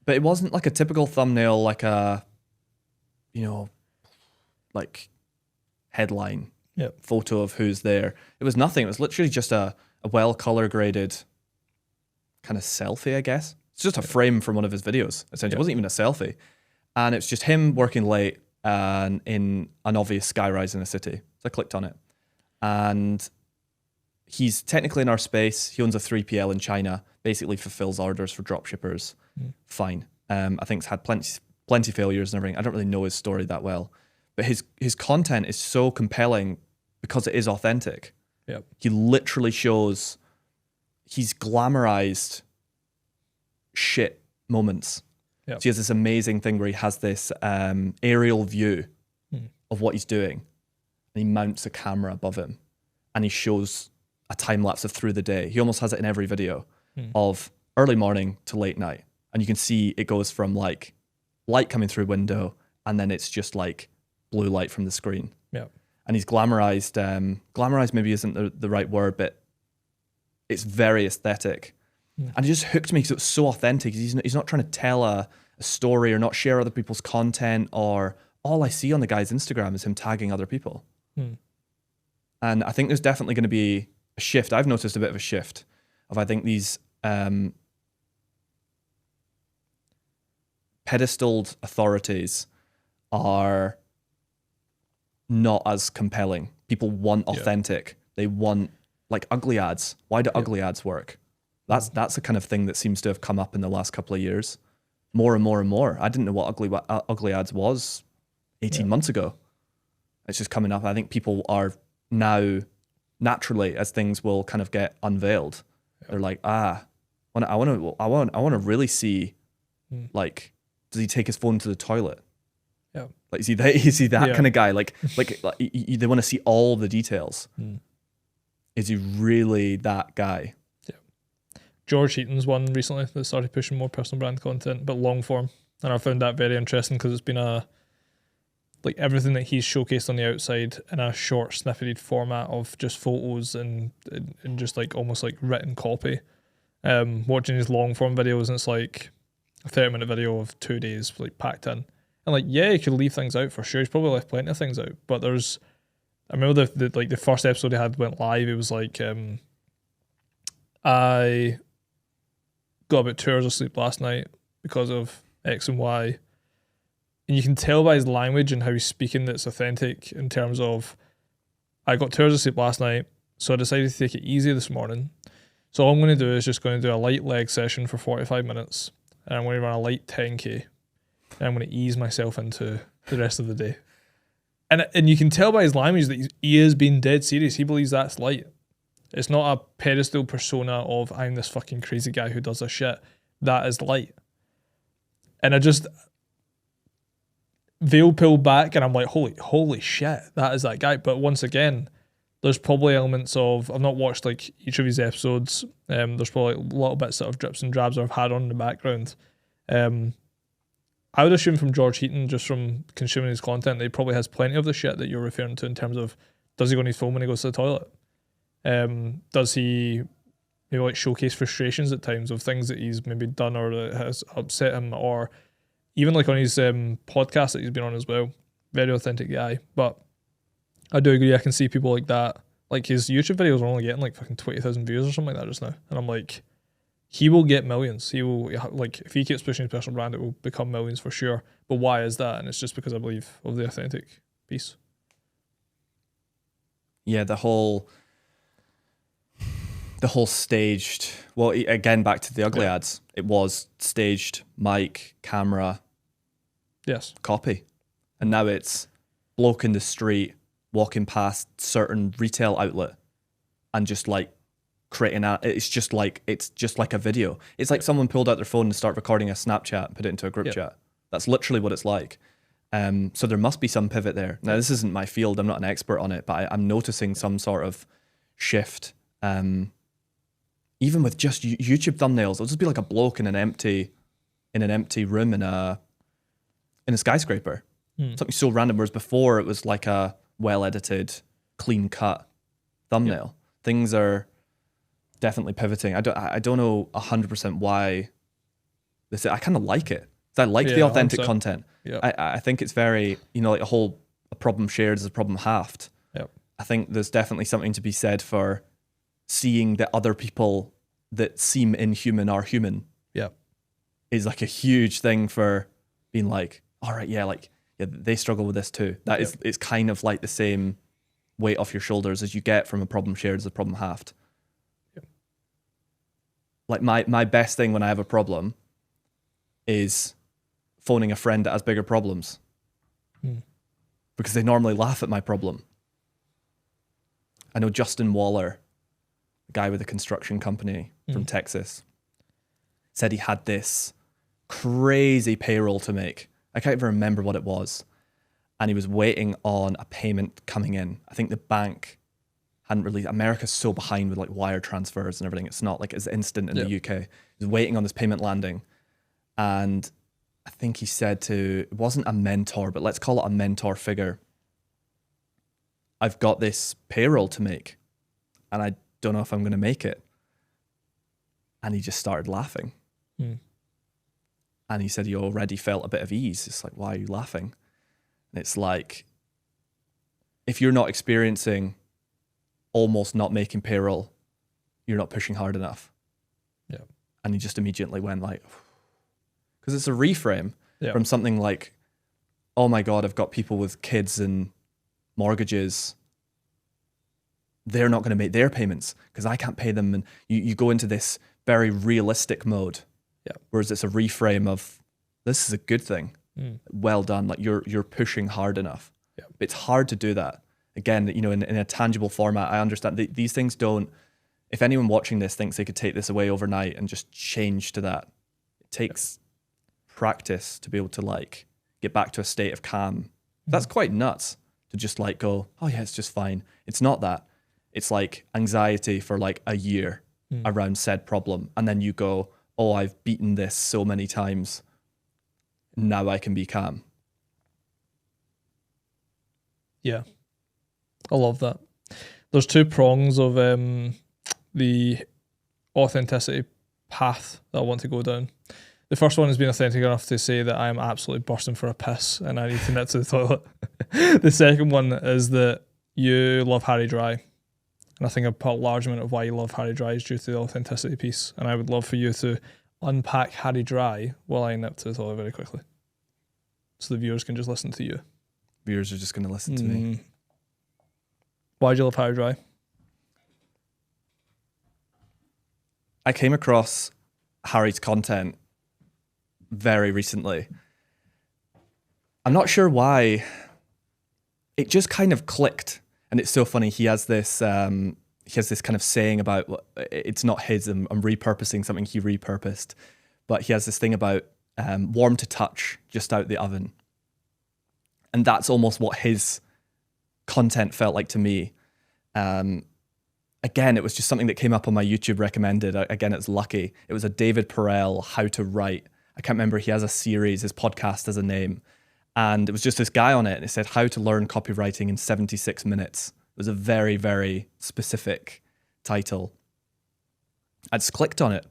But it wasn't like a typical thumbnail, like a, like headline photo of who's there. It was nothing. It was literally just a well color graded kind of selfie, I guess. It's just a frame from one of his videos. Essentially, it wasn't even a selfie. And it's just him working late and in an obvious skyrise in a city. So I clicked on it. And he's technically in our space. He owns a 3PL in China, basically fulfills orders for dropshippers. Fine. I think he's had plenty failures and everything. I don't really know his story that well, but his content is so compelling because it is authentic. Yep. He literally shows, he's glamorized shit moments. Yep. So he has this amazing thing where he has this aerial view of what he's doing, and he mounts a camera above him, and he shows a time lapse of through the day. He almost has it in every video of early morning to late night, and you can see it goes from like light coming through window, and then it's just like blue light from the screen. Yeah. And he's glamorized. Glamorized maybe isn't the right word, but it's very aesthetic. And it just hooked me because it was so authentic. He's not trying to tell a story or not share other people's content, or all I see on the guy's Instagram is him tagging other people. And I think there's definitely going to be a shift. I've noticed a bit of a shift of, I think these pedestaled authorities are not as compelling. People want authentic. They want like ugly ads. Why do ugly ads work? That's the kind of thing that seems to have come up in the last couple of years, more and more and more. I didn't know what ugly ads was 18 months ago. It's just coming up. I think people are now naturally, as things will kind of get unveiled, they're like, I want to really see, like, does he take his phone to the toilet? Yeah. Like, is he that kind of guy? Like they want to see all the details. Is he really that guy? George Heaton's one recently that started pushing more personal brand content, but long form. And I found that very interesting because it's been like everything that he's showcased on the outside in a short snippeted format of just photos and just like almost like written copy. Watching his long form videos, and it's like a 30-minute video of 2 days like packed in. And like, yeah, he could leave things out for sure. He's probably left plenty of things out, but I remember the first episode he had went live. It was like, I got about 2 hours of sleep last night because of X and Y. And you can tell by his language and how he's speaking that it's authentic in terms of, I got 2 hours of sleep last night, so I decided to take it easy this morning. So all I'm going to do is just going to do a light leg session for 45 minutes, and I'm going to run a light 10K, and I'm going to ease myself into the rest of the day. And you can tell by his language that he is being dead serious. He believes that's light. It's not a pedestal persona of, I'm this fucking crazy guy who does this shit. That is light. And I just veil pulled back, and I'm like, holy shit, that is that guy. But once again, there's probably elements of, I've not watched like each of his episodes. There's probably little bits of drips and drabs I've had on in the background. I would assume from George Heaton, just from consuming his content, that he probably has plenty of the shit that you're referring to in terms of, does he go on his phone when he goes to the toilet? Does he maybe like showcase frustrations at times of things that he's maybe done or that has upset him, or even like on his podcast that he's been on as well? Very authentic guy. But I do agree, I can see people like that. Like his YouTube videos are only getting like fucking 20,000 views or something like that just now. And I'm like, he will get millions. He will, like, if he keeps pushing his personal brand, it will become millions for sure. But why is that? And it's just because I believe of the authentic piece. Yeah, the whole staged, well, again, back to the ugly ads, it was staged mic, camera, copy. And now it's bloke in the street walking past certain retail outlet and just like creating it's just like a video. It's like someone pulled out their phone and started recording a Snapchat and put it into a group chat. That's literally what it's like. So there must be some pivot there. Now, this isn't my field. I'm not an expert on it, but I'm noticing some sort of shift. Even with just YouTube thumbnails, it'll just be like a bloke in an empty room in a skyscraper. Something so random. Whereas before it was like a well-edited, clean-cut thumbnail. Things are definitely pivoting. I don't know 100% why this. I kind of like it. I like the authentic 100%. Content. Yeah. I think it's very, like a problem shared is a problem halved. Yep. I think there's definitely something to be said for seeing that other people that seem inhuman are human. Yeah. Is like a huge thing for being like, all right, they struggle with this too. That is, it's kind of like the same weight off your shoulders as you get from a problem shared is a problem halved. Yep. Like my best thing when I have a problem is phoning a friend that has bigger problems because they normally laugh at my problem. I know Justin Waller, the guy with a construction company from Texas, said he had this crazy payroll to make. I can't even remember what it was. And he was waiting on a payment coming in. I think the bank hadn't really, America's so behind with like wire transfers and everything. It's not like it's instant in the UK. He was waiting on this payment landing. And I think he said it wasn't a mentor, but let's call it a mentor figure. I've got this payroll to make and I don't know if I'm going to make it. And he just started laughing. And he said he already felt a bit of ease. It's like, why are you laughing? And it's like, if you're not experiencing almost not making payroll, you're not pushing hard enough. Yeah. And he just immediately went like, because it's a reframe from something like, oh my God, I've got people with kids and mortgages. They're not going to make their payments because I can't pay them. And you go into this very realistic mode. Yeah. Whereas it's a reframe of, this is a good thing. Well done. Like you're pushing hard enough. Yeah. It's hard to do that. Again, you know, in a tangible format, I understand these things don't, if anyone watching this thinks they could take this away overnight and just change to that, it takes practice to be able to like get back to a state of calm. That's quite nuts to just like go, oh yeah, it's just fine. It's not that. It's like anxiety for like a year around said problem. And then you go, oh, I've beaten this so many times. Now I can be calm. Yeah. I love that. There's two prongs of the authenticity path that I want to go down. The first one is being authentic enough to say that I am absolutely bursting for a piss and I need to nip to the toilet. The second one is that you love Harry Dry. And I think a large amount of why you love Harry Dry is due to the authenticity piece. And I would love for you to unpack Harry Dry while I nip to the toilet very quickly. So the viewers can just listen to you. Viewers are just going to listen to me. Why do you love Harry Dry? I came across Harry's content very recently. I'm not sure why. It just kind of clicked. And it's so funny. He has this kind of saying about, it's not his, I'm repurposing something he repurposed. But he has this thing about warm to touch just out the oven. And that's almost what his content felt like to me. Again, it was just something that came up on my YouTube recommended. Again, it's lucky. It was a David Perel, How to Write. I can't remember. He has a series, his podcast has a name. And it was just this guy on it. And it said, How to Learn Copywriting in 76 Minutes. It was a very, very specific title. I just clicked on it.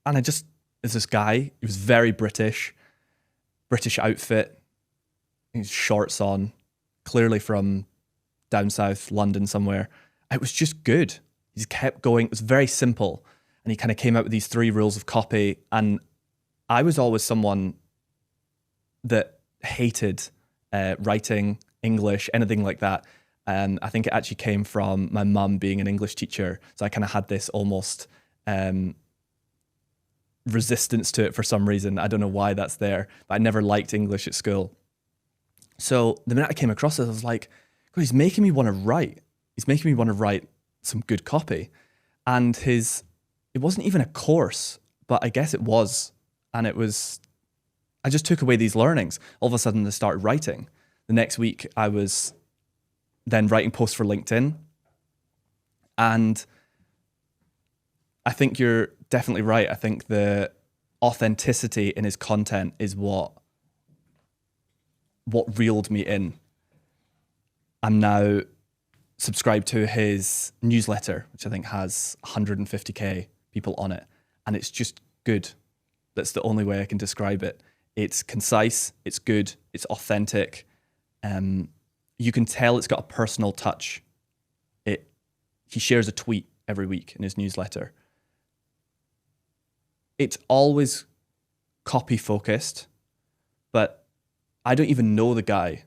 And there's this guy. He was very British outfit. His shorts on, clearly from down south, London somewhere. It was just good. He just kept going. It was very simple. And he kind of came out with these 3 rules of copy. And I was always someone that hated writing, English, anything like that. And I think it actually came from my mum being an English teacher. So I kind of had this almost resistance to it for some reason. I don't know why that's there, but I never liked English at school. So the minute I came across it, I was like, God, he's making me want to write. He's making me want to write some good copy. And it wasn't even a course, but I guess it was. And I just took away these learnings. All of a sudden I started writing. The next week I was then writing posts for LinkedIn. And I think you're definitely right. I think the authenticity in his content is what reeled me in. I'm now subscribed to his newsletter, which I think has 150k people on it. And it's just good. That's the only way I can describe it. It's concise, it's good, it's authentic. You can tell it's got a personal touch. He shares a tweet every week in his newsletter. It's always copy focused, but I don't even know the guy,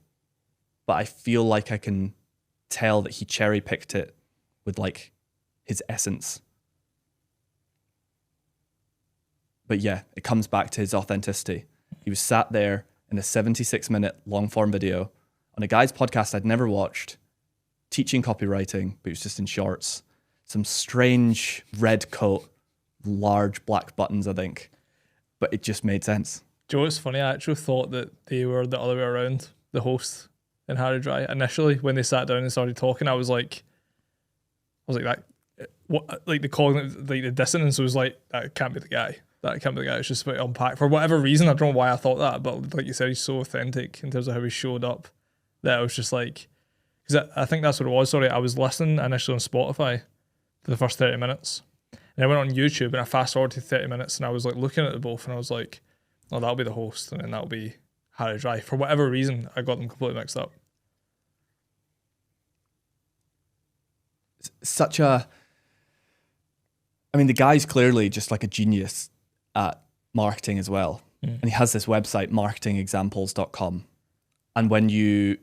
but I feel like I can tell that he cherry picked it with like his essence. But yeah, it comes back to his authenticity. He was sat there in a 76-minute long form video on a guy's podcast I'd never watched, teaching copywriting, but he was just in shorts, some strange red coat, large black buttons, I think. But it just made sense. Do you know what's funny? I actually thought that they were the other way around, the host in Harry Dry. Initially, when they sat down and started talking, I was like that. What, like the cognitive, like the dissonance was like, that can't be the guy. That can't be the guy. It's just about to unpack for whatever reason. I don't know why I thought that, but like you said, he's so authentic in terms of how he showed up that I was just like, because I think that's what it was. Sorry, I was listening initially on Spotify for the first 30 minutes, and I went on YouTube and I fast forwarded to 30 minutes, and I was like looking at the both, and I was like, oh, that'll be the host, and then that'll be Harry Dry. For whatever reason, I got them completely mixed up. The guy's clearly just like a genius at marketing as well. And he has this website, marketingexamples.com. And when you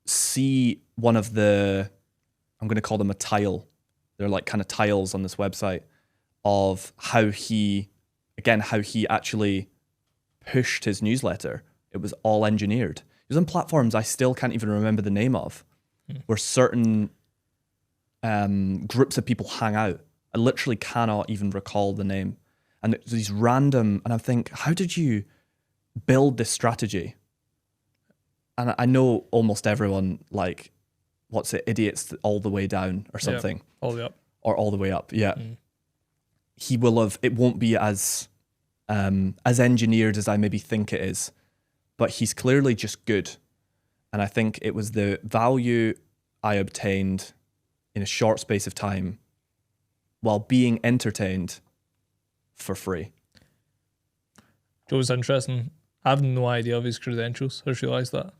see one of the, I'm going to call them a tile, they're like kind of tiles on this website of how he actually pushed his newsletter. It was all engineered. It was on platforms I still can't even remember the name of, where certain groups of people hang out. I literally cannot even recall the name. And it's these random, and I think, how did you build this strategy? And I know almost everyone, like, what's it, idiots all the way down or something. Yeah, all the way up. Or all the way up, yeah. He will have, it won't be as engineered as I maybe think it is, but he's clearly just good. And I think it was the value I obtained in a short space of time while being entertained for free. It was interesting. I have no idea of his credentials. I just realised that.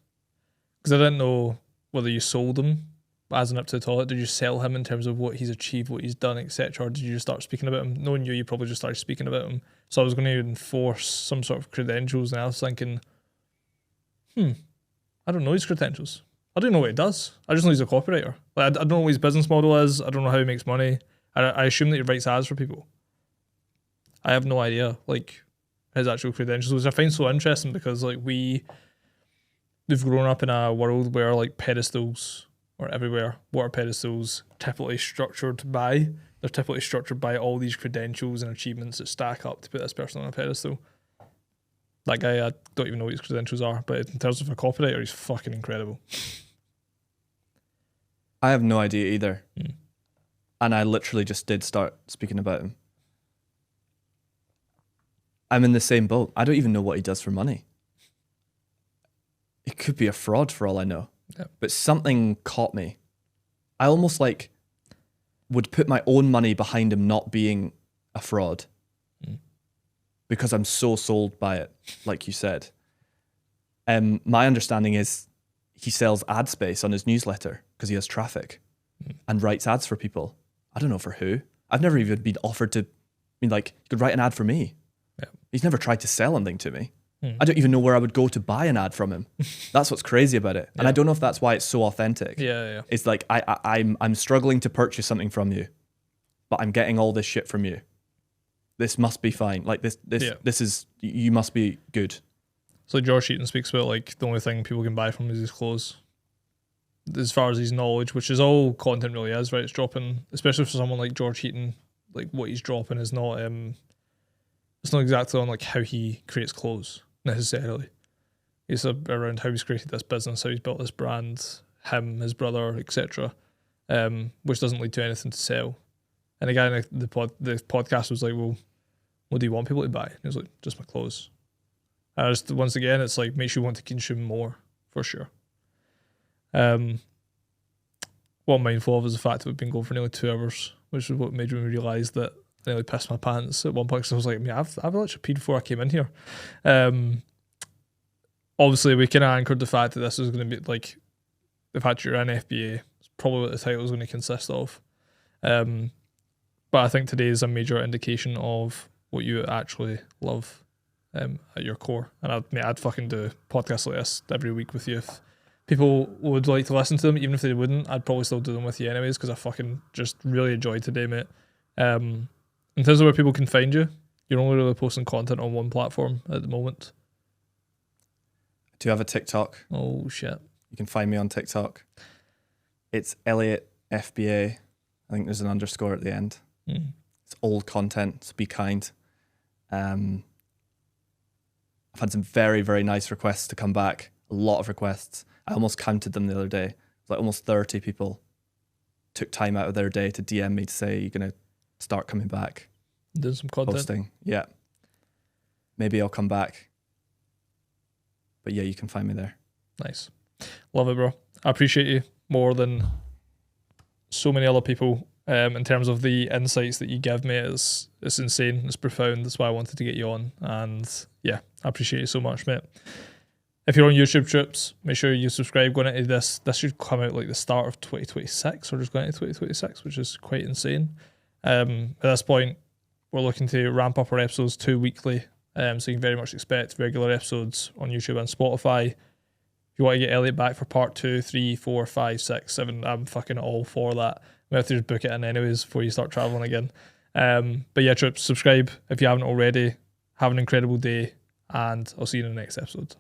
Because I didn't know whether you sold him as an up to the toilet. Did you sell him in terms of what he's achieved, what he's done, etc.? Or did you just start speaking about him? Knowing you probably just started speaking about him. So I was going to enforce some sort of credentials, and I was thinking, I don't know his credentials. I don't know what he does. I just know he's a copywriter. Like, I don't know what his business model is. I don't know how he makes money. I assume that he writes ads for people. I have no idea, like, his actual credentials, which I find so interesting because, like, we've grown up in a world where, like, pedestals are everywhere. What are pedestals typically structured by? They're typically structured by all these credentials and achievements that stack up to put this person on a pedestal. That guy, I don't even know what his credentials are, but in terms of a copywriter, he's fucking incredible. I have no idea either. And I literally just did start speaking about him. I'm in the same boat. I don't even know what he does for money. It could be a fraud for all I know. Yep. But something caught me. I almost like would put my own money behind him not being a fraud. Because I'm so sold by it, like you said. My understanding is he sells ad space on his newsletter because he has traffic and writes ads for people. I don't know for who. I've never even been offered to, you could write an ad for me. Yeah. He's never tried to sell anything to me. I don't even know where I would go to buy an ad from him. That's what's crazy about it. And I don't know if that's why it's so authentic. Yeah. It's like I'm struggling to purchase something from you, but I'm getting all this shit from you. This must be fine. Like this is, you must be good. So George Heaton speaks about, like, the only thing people can buy from him is his clothes. As far as his knowledge, which is all content really is, right? It's dropping, especially for someone like George Heaton, like what he's dropping is not, it's not exactly on like how he creates clothes necessarily. It's around how he's created this business, how he's built this brand, him, his brother, etc. Which doesn't lead to anything to sell. And the guy in the podcast was like, well, what do you want people to buy? And he was like, just my clothes. And just, once again, it's like, makes you want to consume more, for sure. What I'm mindful of is the fact that we've been going for nearly 2 hours, which is what made me realise that I nearly pissed my pants at one point, because I was like, I've literally peed before I came in here. Obviously, we kind of anchored the fact that this was going to be, like, the fact you're in FBA, it's probably what the title is going to consist of. But I think today is a major indication of what you actually love at your core. And I'd fucking do podcasts like this every week with you if people would like to listen to them, even if they wouldn't, I'd probably still do them with you anyways, because I fucking just really enjoyed today, mate. In terms of where people can find you, you're only really posting content on one platform at the moment. I do have a TikTok. Oh shit. You can find me on TikTok. It's Elliot FBA. I think there's an underscore at the end. It's old content, so be kind. I've had some very, very nice requests to come back. A lot of requests. I almost counted them the other day. It's like almost 30 people took time out of their day to DM me to say, you're going to start coming back. Doing some content. Posting. Yeah. Maybe I'll come back. But yeah, you can find me there. Nice. Love it, bro. I appreciate you more than so many other people. In terms of the insights that you give me, it's insane, it's profound. That's why I wanted to get you on. And yeah, I appreciate you so much, mate. If you're on YouTube trips, make sure you subscribe going into this. This should come out like the start of 2026 or just going into 2026, which is quite insane. At this point, we're looking to ramp up our episodes 2 weekly. So you can very much expect regular episodes on YouTube and Spotify. If you want to get Elliot back for part 2, 3, 4, 5, 6, 7, I'm fucking all for that. We have to just book it in anyways before you start traveling again. But yeah, trips, subscribe if you haven't already. Have an incredible day, and I'll see you in the next episode.